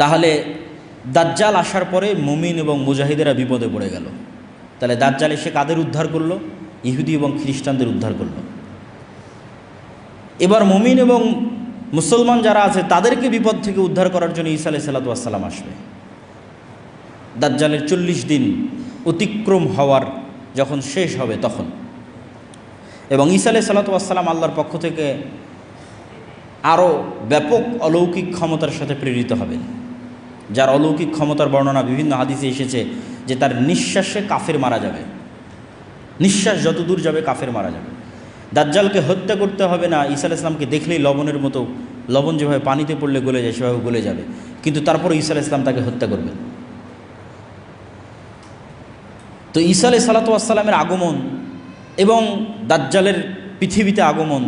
তাহলে দাজ্জাল আসার পরে মুমিন এবং মুজাহিদেরা বিপদে পড়ে গেল। তাহলে দাজ্জাল এসে কাদের উদ্ধার করলো? ইহুদি এবং খ্রিস্টানদের উদ্ধার করলো। এবার মুমিন এবং মুসলমান যারা আছে তাদেরকে বিপদ থেকে উদ্ধার করার জন্য ঈসা আলাইহিস সালাম আসবে। দাজ্জালের 40 দিন অতিক্রম হওয়ার যখন শেষ হবে তখন, এবং ঈসা আলাইহিস সালাম আল্লাহর পক্ষ থেকে আরও ব্যাপক অলৌকিক ক্ষমতার সাথে প্রেরিত হবেন, যার অলৌকিক ক্ষমতার বর্ণনা বিভিন্ন হাদিসে এসেছে যে তার নিঃশ্বাসে কাফের মারা যাবে, নিঃশ্বাস যত দূর যাবে কাফের মারা যাবে। দাজ্জালকে হত্যা করতে হবে না, ঈসা আলাইহিস সালামকে দেখলেই লবণের মতো, লবণ যেভাবে পানিতে পড়লে গলে যায় সেভাবে গলে যাবে, কিন্তু তারপর ঈসা আলাইহিস সালাম তাকে হত্যা করবেন। তো ঈসা আলাইহিস সালামের আগমন এবং দাজ্জালের পৃথিবীতে আগমন,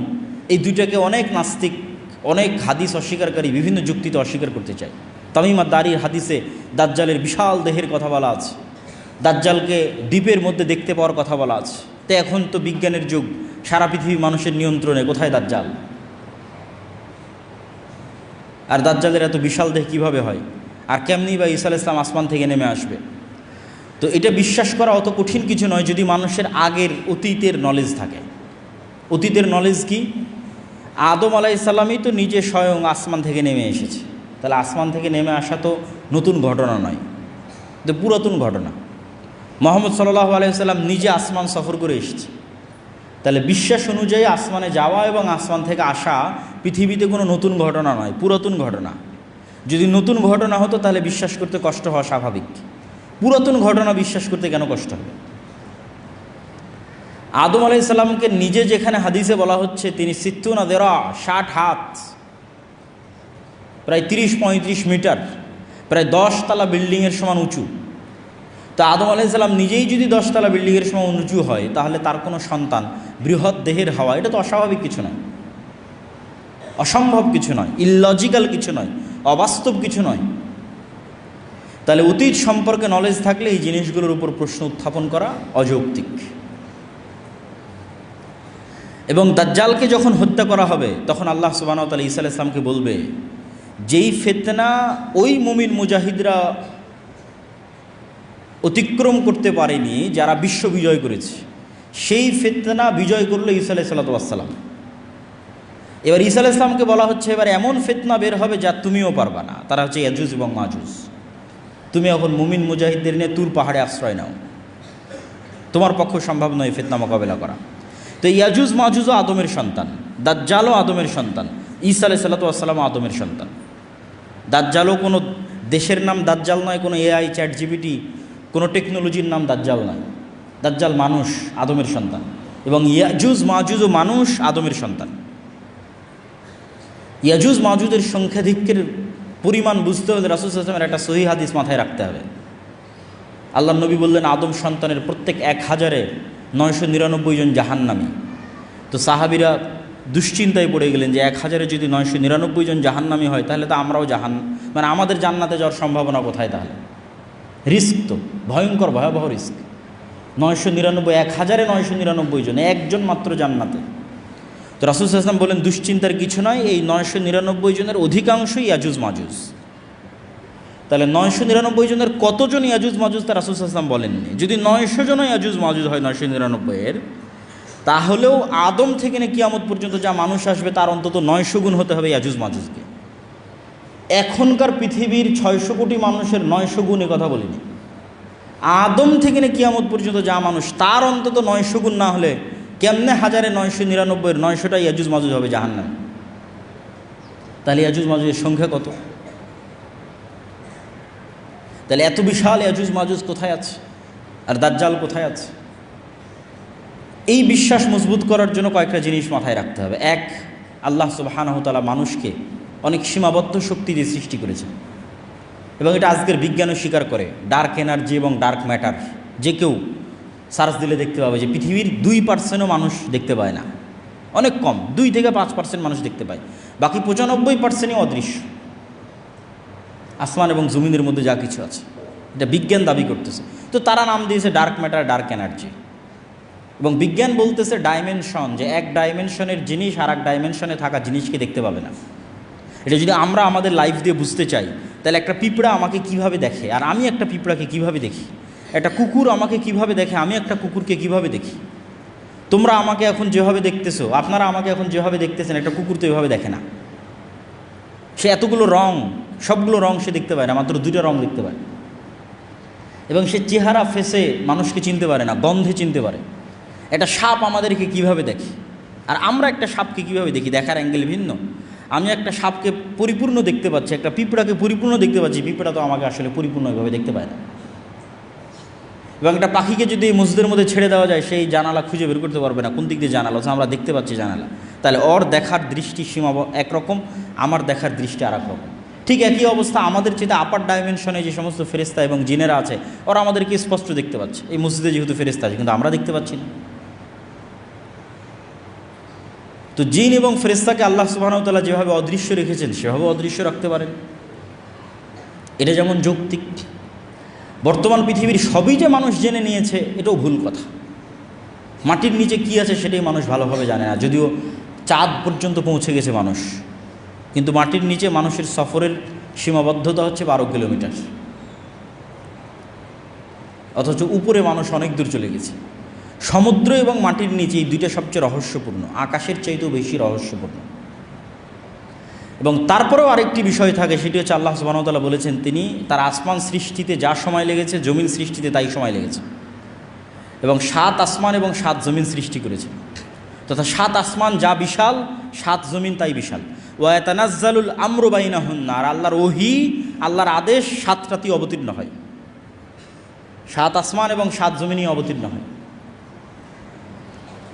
এই দুইটাকে অনেক নাস্তিক, অনেক হাদিস অস্বীকারী বিভিন্ন যুক্তিতে অস্বীকার করতে চায়। তামিম আদ-দারির হাদিসে দাজ্জালের বিশাল দেহের কথা বলা আছে, দাজ্জালকে দ্বীপের মধ্যে দেখতে পাওয়ার কথা বলা আছে। তো এখন তো বিজ্ঞানের যুগ, সারা পৃথিবী মানুষের নিয়ন্ত্রণে, কোথায় দাজ্জাল? আর দাজ্জালের এত বিশাল দেহ কীভাবে হয়, আর কেমনি বা ঈসা আলাইহিস সালাম আসমান থেকে নেমে আসবে? তো এটা বিশ্বাস করা অত কঠিন কিছু নয় যদি মানুষের আগের অতীতের নলেজ থাকে। অতীতের নলেজ কি? আদম আলাইহিস সালামই তো নিজে স্বয়ং আসমান থেকে নেমে এসেছে, তাহলে আসমান থেকে নেমে আসা তো নতুন ঘটনা নয়, তো পুরাতন ঘটনা। মুহাম্মদ সাল্লাল্লাহু আলাইহি ওয়াসাল্লাম নিজে আসমান সফর করে এসেছে, তাহলে বিশ্বাস অনুযায়ী আসমানে যাওয়া এবং আসমান থেকে আসা পৃথিবীতে কোনো নতুন ঘটনা নয়, পুরাতন ঘটনা। যদি নতুন ঘটনা হতো তাহলে বিশ্বাস করতে কষ্ট হওয়া স্বাভাবিক, পুরাতন ঘটনা বিশ্বাস করতে কেন কষ্ট হবে? আদম আলাইহিস সালামকে নিজে যেখানে হাদিসে বলা হচ্ছে তিনি 60 দিরা, 60 হাত, প্রায় 30-35 মিটার, প্রায় 10 তলা বিল্ডিংয়ের সমান উঁচু। তো আদম আলাইহিস সালাম নিজেই যদি 10 তলা বিল্ডিংয়ের সমান উঁচু হয়, তাহলে তার কোনো সন্তান বৃহৎ দেহের হওয়া এটা তো অস্বাভাবিক কিছু নয়, অসম্ভব কিছু নয়, ইললজিক্যাল কিছু নয়, অবাস্তব কিছু নয়। তাহলে অতীত সম্পর্কে নলেজ থাকলে এই জিনিসগুলোর উপর প্রশ্ন উত্থাপন করা অযৌক্তিক। এবং দাজ্জালকে যখন হত্যা করা হবে তখন আল্লাহ সুবহানাহু ওয়া তাআলা ঈসা আলাইহিস সালামকে বলবে, যেই ফিতনা ওই মুমিন মুজাহিদরা অতিক্রম করতে পারেনি যারা বিশ্ব বিজয় করেছে, সেই ফিতনা বিজয় করলো ঈসা আলাইহিস সালাম। এবার ঈসা আলাইহিস সালামকে বলা হচ্ছে এবার এমন ফিতনা বের হবে যা তুমিও পারবা না, তারা হচ্ছে ইয়াজুজ এবং মাজুজ। তুমি এখন মুমিন মুজাহিদদের নিয়ে তুর পাহাড়ে আশ্রয় নাও, তোমার পক্ষে সম্ভব নয় ফিতনা মোকাবেলা করা। তো ইয়াজুজ মাজুজও আদমের সন্তান, দাজ্জালও আদমের সন্তান, ঈসা আলাইহিস সালাম আদমের সন্তান। দাজ্জালও কোনো দেশের নাম দাজ্জাল নয়, কোনো এআই চ্যাট জিপিটি কোনো টেকনোলজির নাম দাজ্জাল নয়। দাজ্জাল মানুষ, আদমের সন্তান, এবং ইয়াজুজ মাজুজও মানুষ, আদমের সন্তান। ইয়াজুজ মাজুজের সংখ্যাধিক্যের পরিমাণ বুঝতে হলে রাসূল সাল্লাল্লাহু আলাইহি ওয়াসাল্লামের একটা সহিহ হাদিস মাথায় রাখতে হবে। আল্লাহর নবী বললেন আদম সন্তানের প্রত্যেক 1000-এ 999 জন জাহান্নামী। তো সাহাবীরা দুশ্চিন্তায় পড়ে গেলেন যে 1000-এ যদি 999 জন জাহান্নামী হয় তাহলে তো আমরাও মানে আমাদের জান্নাতে যাওয়ার সম্ভাবনা কোথায়? তাহলে রিস্ক তো ভয়ঙ্কর, ভয়াবহ রিস্ক। 999, 1000-এ 999 জন, একজন মাত্র জান্নাতে। তো রাসূল সাল্লাল্লাহু আলাইহি ওয়াসাল্লাম বলেন দুশ্চিন্তার কিছু নয়, এই 999 জনের অধিকাংশই ইয়াজুজ মাজুজ। তাহলে 999 জনের কতজন ইয়াজুজ মাজুজ তা রাসূল সাল্লাল্লাহু আলাইহি ওয়াসাল্লাম বলেননি। যদি 900 জন ইয়াজুজ মাজুজ হয় 999-এর, তাহলেও আদম থেকে নিয়ে কিয়ামত পর্যন্ত যা মানুষ আসবে তার অন্তত 900 গুণ হতে হবে ইয়াজুজ মাজুজকে। এখনকার পৃথিবীর 600 কোটি মানুষের 900 গুণ এ কথা বলিনি। আদম থেকে নিয়ে কিয়ামত পর্যন্ত যা মানুষ তার অন্তত 900 গুণ না হলে কেমনে 1000-999-এর 900টা ইয়াজুজ মাজুজ হবে জাহান্নামে? তাহলে ইয়াজুজ মাজুজের সংখ্যা কত? তাহলে এত বিশাল ইয়াজুজ মাজুজ কোথায় আছে, আর দাজ্জাল কোথায় আছে? এই বিশ্বাস মজবুত করার জন্য কয়েকটা জিনিস মাথায় রাখতে হবে। এক, আল্লাহ সুবহানাহু ওয়া তাআলা মানুষকে অনেক সীমাবদ্ধ শক্তি দিয়ে সৃষ্টি করেছেন, এবং এটা আজকের বিজ্ঞানও স্বীকার করে। ডার্ক এনার্জি এবং ডার্ক ম্যাটার যে কেউ সার্চ দিলে দেখতে পাবে যে পৃথিবীর 2%ও মানুষ দেখতে পায় না, অনেক কম, 2-5% মানুষ দেখতে পায়, বাকি 95%ই অদৃশ্য। আসমান এবং জমিনের মধ্যে যা কিছু আছে এটা বিজ্ঞান দাবি করতেছে। তো তারা নাম দিয়েছে ডার্ক ম্যাটার, ডার্ক এনার্জি। এবং বিজ্ঞান বলতেছে ডাইমেনশন, যে এক ডাইমেনশনের জিনিস আর এক ডাইমেনশনে থাকা জিনিসকে দেখতে পাবে না। এটা যদি আমরা আমাদের লাইফ দিয়ে বুঝতে চাই তাহলে একটা পিঁপড়া আমাকে কিভাবে দেখে আর আমি একটা পিঁপড়াকে কিভাবে দেখি, একটা কুকুর আমাকে কিভাবে দেখে আমি একটা কুকুরকে কিভাবে দেখি, তোমরা আমাকে এখন যেভাবে দেখতেছো, আপনারা আমাকে এখন যেভাবে দেখতেছেন একটা কুকুর তো এভাবে দেখে না। সে এতগুলো রং, সবগুলো রং সে দেখতে পায় না, মাত্র 2টা রং দেখতে পায়। এবং সে চেহারা ফেসে মানুষকে চিনতে পারে না, গন্ধে চিনতে পারে। একটা সাপ আমাদেরকে কিভাবে দেখে, আর আমরা একটা সাপকে কিভাবে দেখি, দেখার অ্যাঙ্গেল ভিন্ন। আমি একটা সাপকে পরিপূর্ণ দেখতে পাচ্ছি, একটা পিঁপড়াকে পরিপূর্ণ দেখতে পাচ্ছি, পিঁপড়া তো আমাকে আসলে পরিপূর্ণভাবে দেখতে পায় না। এবং একটা পাখিকে যদি এই মসজিদের মধ্যে ছেড়ে দেওয়া যায়, সেই জানালা খুঁজে বের করতে পারবে না কোন দিক দিয়ে জানালা, আমরা দেখতে পাচ্ছি জানালা। তাহলে ওর দেখার দৃষ্টি সীমা একরকম, আমার দেখার দৃষ্টি আর এক রকম। ঠিক একই অবস্থা আমাদের চেয়ে আপার ডাইমেনশনে যে সমস্ত ফেরেশতা এবং জিনেরা আছে, ওরা আমাদেরকে স্পষ্ট দেখতে পাচ্ছে। এই মসজিদে যেহেতু ফেরেশতা আছে, কিন্তু আমরা দেখতে পাচ্ছি না। তো জিন এবং ফেরেশতাকে আল্লাহ সুবহানাহু ওয়া তাআলা যেভাবে অদৃশ্য রেখেছেন, সেভাবে অদৃশ্য রাখতে পারেন। এটা যেমন যৌক্তিক। বর্তমান পৃথিবীর সবই যে মানুষ জেনে নিয়েছে, এটাও ভুল কথা। মাটির নিচে কি আছে সেটাই মানুষ ভালোভাবে জানে না, যদিও চাঁদ পর্যন্ত পৌঁছে গেছে মানুষ, কিন্তু মাটির নিচে মানুষের সফরের সীমাবদ্ধতা হচ্ছে 12 কিলোমিটার, অথচ উপরে মানুষ অনেক দূর চলে গেছে। সমুদ্র এবং মাটির নিচে এই দুইটা সবচেয়ে রহস্যপূর্ণ, আকাশের চাইতেও বেশি রহস্যপূর্ণ। এবং তারপরেও আরেকটি বিষয় থাকে, সেটি হচ্ছে আল্লাহ সুবহানাহু ওয়া তাআলা বলেছেন তিনি তার আসমান সৃষ্টিতে যা সময় লেগেছে, জমিন সৃষ্টিতে তাই সময় লেগেছে। এবং 7 আসমান এবং 7 জমিন সৃষ্টি করেছে, তথা 7 আসমান যা বিশাল, 7 জমিন তাই বিশাল। ওয়া ইয়াতানাজ্জালুল আমরু বাইনাহুন্না, আর আল্লাহর ওহী, আল্লাহর আদেশ 7 রাতেই অবতীর্ণ হয়, 7 আসমান এবং 7 জমিনই অবতীর্ণ হয়।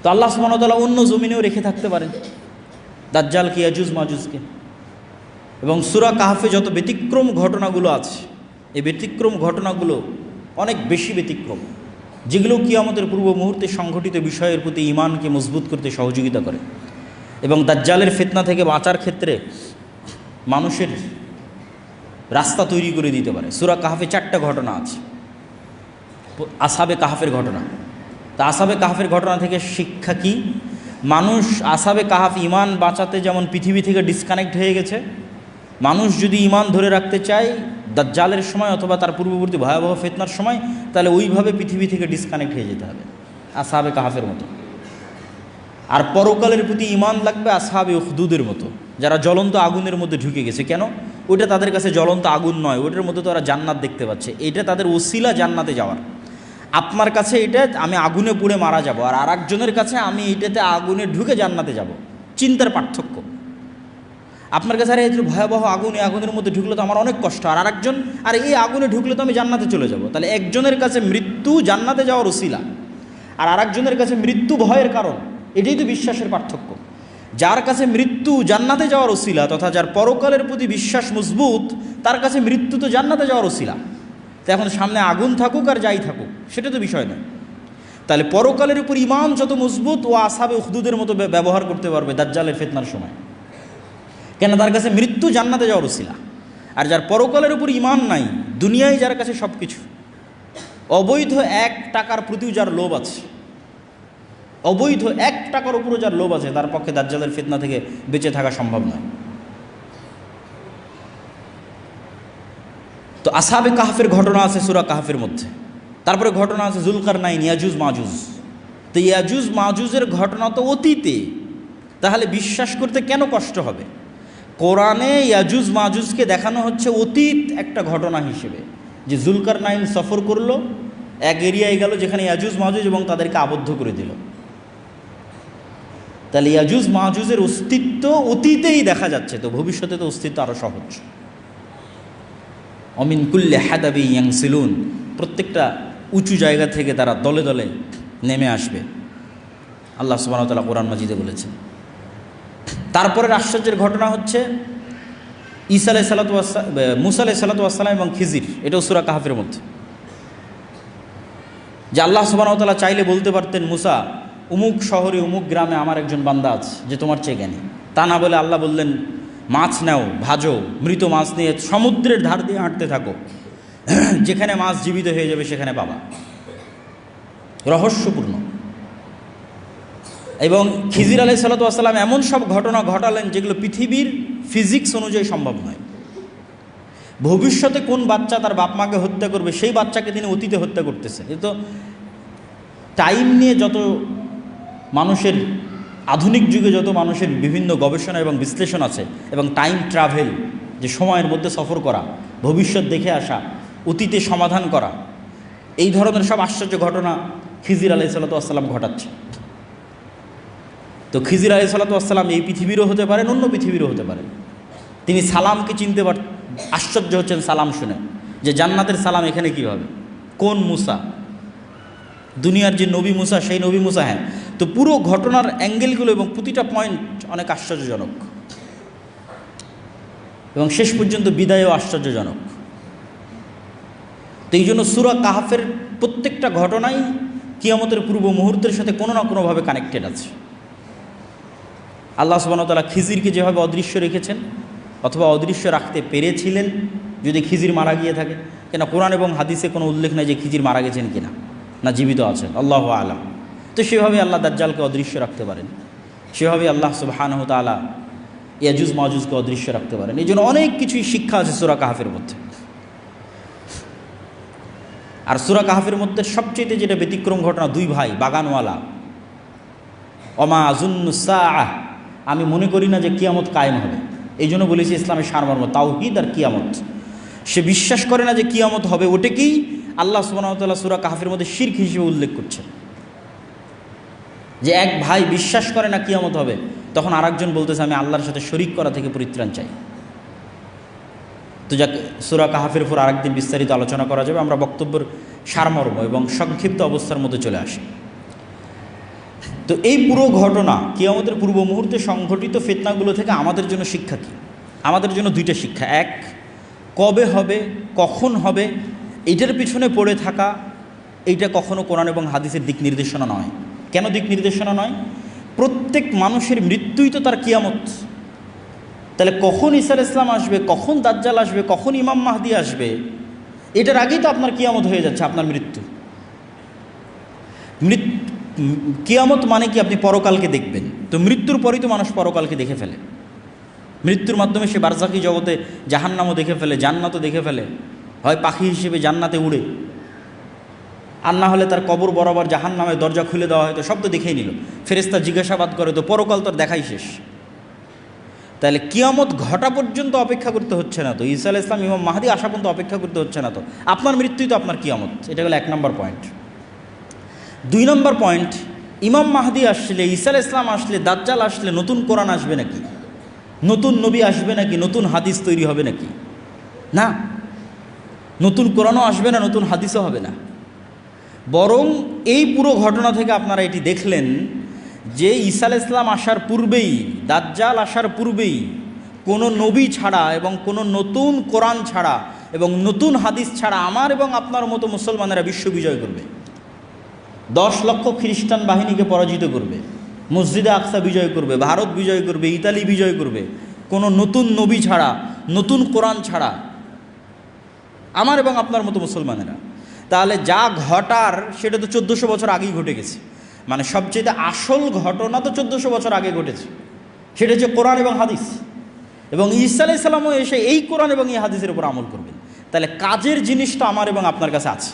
তো আল্লাহ সুবহানাহু ওয়া তাআলা অন্য জমিনেও রেখে থাকতে পারেন দাজ্জালকে, ইয়াজুজ মাজুজকে। এবং সূরা কাহফে যত ব্যতিক্রম ঘটনাগুলো আছে, এই ব্যতিক্রম ঘটনাগুলো অনেক বেশি ব্যতিক্রম, যেগুলো কিয়ামতের পূর্ব মুহূর্তে সংঘটিত বিষয়ের প্রতি ঈমানকে মজবুত করতে সহযোগিতা করে এবং দাজ্জালের ফিতনা থেকে বাঁচার ক্ষেত্রে মানুষের রাস্তা তৈরি করে দিতে পারে। সূরা কাহফে 4টা ঘটনা আছে, আসহাবে কাহফের ঘটনা। তা আসহাবে কাহফের ঘটনা থেকে শিক্ষা কি? মানুষ আসহাবে কাহফ ঈমান বাঁচাতে যেমন পৃথিবী থেকে ডিসকানেক্ট হয়ে গেছে, মানুষ যদি ঈমান ধরে রাখতে চায় দাজ্জালের সময় অথবা তার পূর্ববর্তী ভয়াবহ ফিতনার সময়, তাহলে ওইভাবে পৃথিবী থেকে ডিসকানেক্ট হয়ে যেতে হবে আসহাবে কাহফের মতো। আর পরকালের প্রতি ঈমান লাগবে আসহাবে উখদুদের মতো, যারা জ্বলন্ত আগুনের মধ্যে ঢুকে গেছে। কেন? ওইটা তাদের কাছে জ্বলন্ত আগুন নয়, ওইটার মধ্যে তো ওরা জান্নাত দেখতে পাচ্ছে, এটা তাদের ওসিলা জান্নাতে যাওয়ার। আপনার কাছে এটা আমি আগুনে পুড়ে মারা যাব, আর আরেকজনের কাছে আমি এটাতে আগুনে ঢুকে জান্নাতে যাব। চিন্তার পার্থক্য। আপনার কাছে আরে ভয়াবহ আগুন, এই আগুনের মধ্যে ঢুকলে তো আমার অনেক কষ্ট, আর আরেকজন আর এই আগুনে ঢুকলে তো আমি জান্নাতে চলে যাব। তাহলে একজনের কাছে মৃত্যু জান্নাতে যাওয়ার ওসিলা, আর আরেকজনের কাছে মৃত্যু ভয়ের কারণ। এটাই তো বিশ্বাসের পার্থক্য। যার কাছে মৃত্যু জান্নাতে যাওয়ার ওসিলা, তথা যার পরকালের প্রতি বিশ্বাস মজবুত, তার কাছে মৃত্যু তো জান্নাতে যাওয়ার ওসিলা। তো এখন সামনে আগুন থাকুক আর যাই থাকুক, সেটা তো বিষয় নয়। তাহলে পরকালের উপর ঈমান যত মজবুত, ও আসহাবে উখদুদের মতো ব্যবহার করতে পারবে দাজ্জালের ফিতনার সময়। কেন? তার কাছে মৃত্যু জান্নাতে যাওয়ার ওসিলা। আর যার পরকালের উপর ঈমান নাই, দুনিয়ায় যার কাছে সব কিছু, অবৈধ 1 টাকার প্রতিও যার লোভ আছে, অবৈধ 1 টাকার উপরও যার লোভ আছে, তার পক্ষে দাজ্জালের ফিতনা থেকে বেঁচে থাকা সম্ভব নয়। তো আসহাবে কাহফের ঘটনা আছে সূরা কাহফের মধ্যে। তারপরে ঘটনা আছে যুলকারনাইন, ইয়াজুজ মাজুজ। তো ইয়াজুজ মাজুজের ঘটনা তো অতীতে, তাহলে বিশ্বাস করতে কেন কষ্ট হবে? কোরআনে ইয়াজুজ মাজুজকে দেখানো হচ্ছে অতীত একটা ঘটনা হিসেবে, যে যুলকারনাইন সফর করলো, এক এরিয়ায় গেল যেখানে ইয়াজুজ মাজুজ, এবং তাদেরকে আবদ্ধ করে দিল। তাহলে ইয়াজুজ মাজুজের অস্তিত্ব অতীতেই দেখা যাচ্ছে, তো ভবিষ্যতে তো অস্তিত্ব আরও সহজ। অমিন কুল্লে হাদাবি ইয়াংসিলুন, প্রত্যেকটা উঁচু জায়গা থেকে তারা দলে দলে নেমে আসবে, আল্লাহ সুবহানাহু ওয়া তাআলা কোরআন মাজিদে বলেছেন। তারপরের আশ্চর্যের ঘটনা হচ্ছে ঈসা আলাইহিস সালাতু ওয়াস সালাম, মুসা আলাইহিস সালাতু ওয়াস সালাম এবং খিজির, এটাও সূরা কাহফের মধ্যে। যে আল্লাহ সুবহানাহু ওয়া তাআলা চাইলে বলতে পারতেন, মুসা অমুক শহরে অমুক গ্রামে আমার একজন বান্দা আছে যে তোমার চেয়ে জ্ঞানী। তা না বলে আল্লাহ বললেন, মাছ নাও, ভাজো, মৃত মাছ নিয়ে সমুদ্রের ধার দিয়ে হাঁটতে থাকো, যেখানে মাছ জীবিত হয়ে যাবে সেখানে পাবা। রহস্যপূর্ণ। এবং খিজির আলাইহিস সালাতু ওয়াস সালাম এমন সব ঘটনা ঘটালেন যেগুলো পৃথিবীর ফিজিক্স অনুযায়ী সম্ভব নয়। ভবিষ্যতে কোন বাচ্চা তার বাপ মাকে হত্যা করবে, সেই বাচ্চাকে তিনি অতীতে হত্যা করতেছেন। এ তো টাইম নিয়ে যত মানুষের আধুনিক যুগে যত মানুষের বিভিন্ন গবেষণা এবং বিশ্লেষণ আছে, এবং টাইম ট্রাভেল, যে সময়ের মধ্যে সফর করা, ভবিষ্যৎ দেখে আসা, অতীতে সমাধান করা, এই ধরনের সব আশ্চর্য ঘটনা খিজির আলাইহিস সালাতু ওয়াস সালাম ঘটাচ্ছে। তো খিজির আলাইহিস সালাতু ওয়াস সালাম এই পৃথিবীরও হতে পারেন, অন্য পৃথিবীরও হতে পারেন। তিনি সালামকে চিনতে আশ্চর্য হচ্ছেন সালাম শুনে, যে জান্নাতের সালাম এখানে কীভাবে, কোন মুসা, দুনিয়ার যে নবী মুসা সেই নবী মুসা। হ্যাঁ, তো পুরো ঘটনার অ্যাঙ্গেলগুলো এবং প্রতিটা পয়েন্ট অনেক আশ্চর্যজনক, এবং শেষ পর্যন্ত বিদায়ও আশ্চর্যজনক। তো এই জন্য সূরা কাহফের প্রত্যেকটা ঘটনাই কিয়ামতের পূর্ব মুহূর্তের সাথে কোনো না কোনোভাবে কানেক্টেড আছে। আল্লাহ সুবহানাহু ওয়া তাআলা খিজিরকে যেভাবে অদৃশ্য রেখেছেন, অথবা অদৃশ্য রাখতে পেরেছিলেন যদি খিজির মারা গিয়ে থাকে, কেন কোরআন এবং হাদিসে কোনো উল্লেখ নেই যে খিজির মারা গেছেন কিনা, না জীবিত আছেন, আল্লাহু আ'লাম। তো সেভাবে আল্লাহ দাজ্জালকে অদৃশ্য রাখতে পারেন, সেভাবে আল্লাহ সুবহানাহু ওয়া তাআলা ইয়াজুজ মাজুজকে অদৃশ্য রাখতে পারেন। এই জন্য অনেক কিছুই শিক্ষা আছে সূরা কাহফের মধ্যে। আর সূরা কাহফের মধ্যে সবচেয়ে যেটা ব্যতিক্রম ঘটনা, দুই ভাই বাগানওয়ালা, ওমা আযুন্নু সাআহ, আমি মনে করি না যে কিয়ামত কায়েম হবে। এই জন্য বলেছি ইসলামের সারমর্ম তাওহীদ আর কিয়ামত। সে বিশ্বাস করে না যে কিয়ামত হবে, ওটাকেই আল্লাহ সুবহানাহু ওয়া তাআলা সূরা কাহফের মধ্যে শিরক হিসেবে উল্লেখ করছেন। যে এক ভাই বিশ্বাস করে না কিয়ামত হবে, তখন আরেকজন বলতেছে আমি আল্লাহর সাথে শরিক করা থেকে পরিত্রাণ চাই। তো যাক, সূরা কাহফের উপর আরেকদিন বিস্তারিত আলোচনা করা যাবে। আমরা বক্তব্যের সারমর্ম এবং সংক্ষিপ্ত অবস্থার মধ্যে চলে আসি। তো এই পুরো ঘটনা কিয়ামতের পূর্ব মুহূর্তে সংঘটিত ফিতনাগুলো থেকে আমাদের জন্য শিক্ষা কী? আমাদের জন্য দুইটা শিক্ষা। এক, কবে হবে, কখন হবে, এইটার পিছনে পড়ে থাকা, এইটা কখনো কোরআন এবং হাদিসের দিক নির্দেশনা নয়। কেন দিক নির্দেশনা নয়? প্রত্যেক মানুষের মৃত্যুই তো তার কিয়ামত। তাহলে কখন ঈসা আলাইহিস সালাম আসবে, কখন দাজ্জাল আসবে, কখন ইমাম মাহদি আসবে, এটার আগেই তো আপনার কিয়ামত হয়ে যাচ্ছে, আপনার মৃত্যু। কিয়ামত মানে কি? আপনি পরকালকে দেখবেন। তো মৃত্যুর পরই তো মানুষ পরকালকে দেখে ফেলে। মৃত্যুর মাধ্যমে সে বারজাকি জগতে জাহান্নামও দেখে ফেলে, জান্নাতও দেখে ফেলে। হয় পাখি হিসেবে জান্নাতে উড়ে, আর না হলে তার কবর বরাবর জাহান্নামের দরজা খুলে দেওয়া হয়, তো সব তো দেখেই নিল। ফেরেশতা জিজ্ঞাসাবাদ করে, তো পরকাল তো দেখাই শেষ। তাহলে কিয়ামত ঘটা পর্যন্ত অপেক্ষা করতে হচ্ছে না তো, ঈসা আলাইহিস সালাম ইমাম মাহদি আসা পর্যন্ত অপেক্ষা করতে হচ্ছে না তো, আপনার মৃত্যুই তো আপনার কিয়ামত। এটা হলো 1 নম্বর পয়েন্ট। 2 নম্বর পয়েন্ট, ইমাম মাহদি আসলে, ঈসা আলাইহিস সালাম আসলে, দাজ্জাল আসলে নতুন কোরআন আসবে নাকি, নতুন নবী আসবে নাকি, নতুন হাদিস তৈরি হবে নাকি? না, নতুন কোরআনও আসবে না, নতুন হাদিসও হবে না। বরং এই পুরো ঘটনা থেকে আপনারা এটি দেখলেন যে ঈসা আলাইহিস সালাম আসার পূর্বেই, দাজ্জাল আসার পূর্বেই কোনো নবী ছাড়া এবং কোনো নতুন কোরআন ছাড়া এবং নতুন হাদিস ছাড়া আমার এবং আপনার মতো মুসলমানেরা বিশ্ব বিজয় করবে। 10 লক্ষ খ্রিস্টান বাহিনীকে পরাজিত করবে, মসজিদে আকসা বিজয় করবে, ভারত বিজয় করবে, ইতালি বিজয় করবে, কোনো নতুন নবী ছাড়া, নতুন কোরআন ছাড়া, আমার এবং আপনার মতো মুসলমানেরা। তাহলে যা ঘটার সেটা তো 1400 বছর আগেই ঘটে গেছে। মানে সবচেয়ে আসল ঘটনা তো 1400 বছর আগে ঘটেছে, সেটা হচ্ছে কোরআন এবং হাদিস। এবং ঈসা আলাইহিস সালামও এসে এই কোরআন এবং এই হাদিসের উপর আমল করবেন। তাহলে কাজের জিনিসটা আমার এবং আপনার কাছে আছে।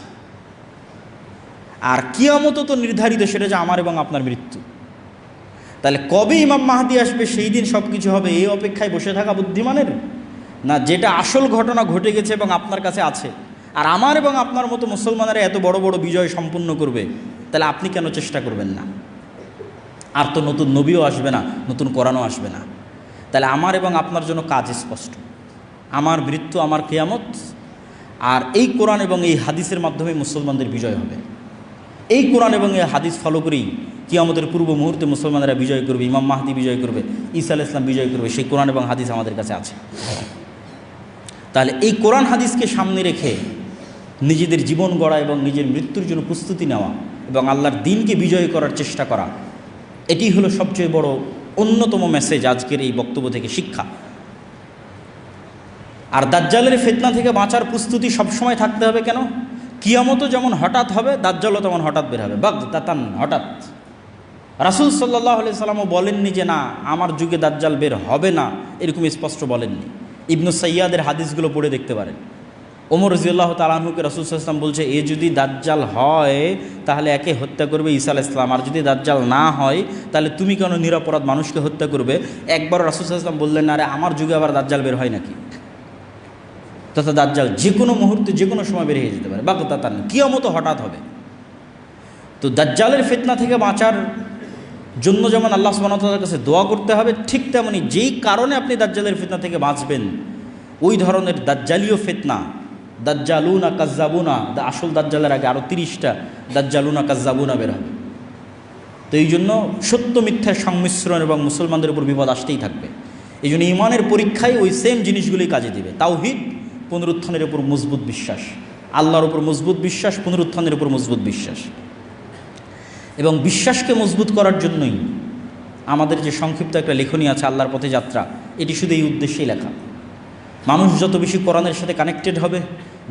আর কিয়ামতও তো নির্ধারিত, সেটা যে আমার এবং আপনার মৃত্যু। তাহলে কবে ইমাম মাহদি আসবে, সেই দিন সব কিছু হবে, এই অপেক্ষায় বসে থাকা বুদ্ধিমানের? না, যেটা আসল ঘটনা ঘটে গেছে এবং আপনার কাছে আছে, আর আমার এবং আপনার মতো মুসলমানেরা এত বড় বড় বিজয় সম্পূর্ণ করবে, তাহলে আপনি কেন চেষ্টা করবেন না? আর তো নতুন নবীও আসবে না, নতুন কোরআনও আসবে না। তাহলে আমার এবং আপনার জন্য কাজ স্পষ্ট, আমার মৃত্যু, আমার কিয়ামত, আর এই কোরআন এবং এই হাদিসের মাধ্যমে মুসলমানদের বিজয় হবে। এই কোরআন এবং এই হাদিস ফলো করেই কিয়ামতের পূর্ব মুহূর্তে মুসলমানেরা বিজয় করবে, ইমাম মাহদি বিজয় করবে, ঈসা আলাইহিস সালাম বিজয় করবে। সেই কোরআন এবং হাদিস আমাদের কাছে আছে। তাহলে এই কোরআন হাদিসকে সামনে রেখে নিজেদের জীবন গড়া এবং নিজের মৃত্যুর জন্য প্রস্তুতি নেওয়া এবং আল্লাহর দ্বীনকে বিজয় করার চেষ্টা করা, এটি হলো সবচেয়ে বড় অন্যতম মেসেজ আজকের এই বক্তব্য থেকে শিক্ষা। আর দাজ্জালের ফিতনা থেকে বাঁচার প্রস্তুতি সবসময় থাকতে হবে। কেন? কিয়ামতও যেমন হঠাৎ হবে, দাজ্জালও তেমন হঠাৎ বের হবে, বাগদাতান, হঠাৎ। রাসূল সাল্লাল্লাহু আলাইহি সাল্লামও বলেননি যে না, আমার যুগে দাজ্জাল বের হবে না, এরকম স্পষ্ট বলেননি। ইবনু সাইয়াদের হাদিসগুলো পড়ে দেখতে পারেন। ওমর রাদিয়াল্লাহু তাআলা আনহুকে রাসূল সাল্লাল্লাহু আলাইহি ওয়াসাল্লাম বলছে, এ যদি দাজ্জাল হয় তাহলে একে হত্যা করবে ঈসা আলাইহিস সালাম, আর যদি দাজ্জাল না হয় তাহলে তুমি কেন নিরপরাধ মানুষকে হত্যা করবে? একবার রাসূল সাল্লাল্লাহু আলাইহি ওয়াসাল্লাম বললেন, আরে আমার যুগে আবার দাজ্জাল বের হয় নাকি? তথা দাজ্জাল যে কোনো মুহূর্তে যে কোনো সময় বের হয়ে যেতে পারে, বাগতাতান, কিয়ামত হঠাৎ হবে। তো দাজ্জালের ফিতনা থেকে বাঁচার জন্য যেমন আল্লাহ সুবহানাহু ওয়া তাআলার কাছে দোয়া করতে হবে, ঠিক তেমনি যেই কারণে আপনি দাজ্জালের ফিতনা থেকে বাঁচবেন, ওই ধরনের দাজ্জালীয় ফিতনা, দাজ্জালুনা কাজ্জাবুনা, আসল দাজ্জালের আগে আরও 30টা দাজ্জালুনা কাজ্জাবুনা বের হবে। তো এই জন্য সত্য মিথ্যার সংমিশ্রণ এবং মুসলমানদের উপর বিপদ আসতেই থাকবে। এই জন্য ইমানের পরীক্ষায় ওই সেম জিনিসগুলোই কাজে দিবে। তাওহীদ, পুনরুত্থানের উপর মজবুত বিশ্বাস, আল্লাহর উপর মজবুত বিশ্বাস, পুনরুত্থানের উপর মজবুত বিশ্বাস। এবং বিশ্বাসকে মজবুত করার জন্যই আমাদের যে সংক্ষিপ্ত একটা লেখনী আছে আল্লাহর পথে যাত্রা, এটি শুধু এই উদ্দেশ্যেই লেখা। মানুষ যত বেশি কোরআনের সাথে কানেক্টেড হবে,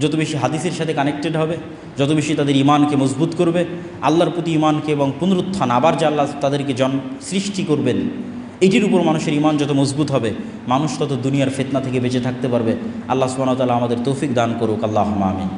যত বেশি হাদিসের সাথে কানেক্টেড হবে, যত বেশি তাদের ইমানকে মজবুত করবে, আল্লাহর প্রতি ইমানকে এবং পুনরুত্থান, আবার যে আল্লাহ তাদেরকে সৃষ্টি করবেন, এটির উপর মানুষের ইমান যত মজবুত হবে, মানুষ তত দুনিয়ার ফিতনা থেকে বেঁচে থাকতে পারবে। আল্লাহ সুবহানাহু ওয়া তাআলা আমাদের তৌফিক দান করুক। আল্লাহুম্মা আমিন।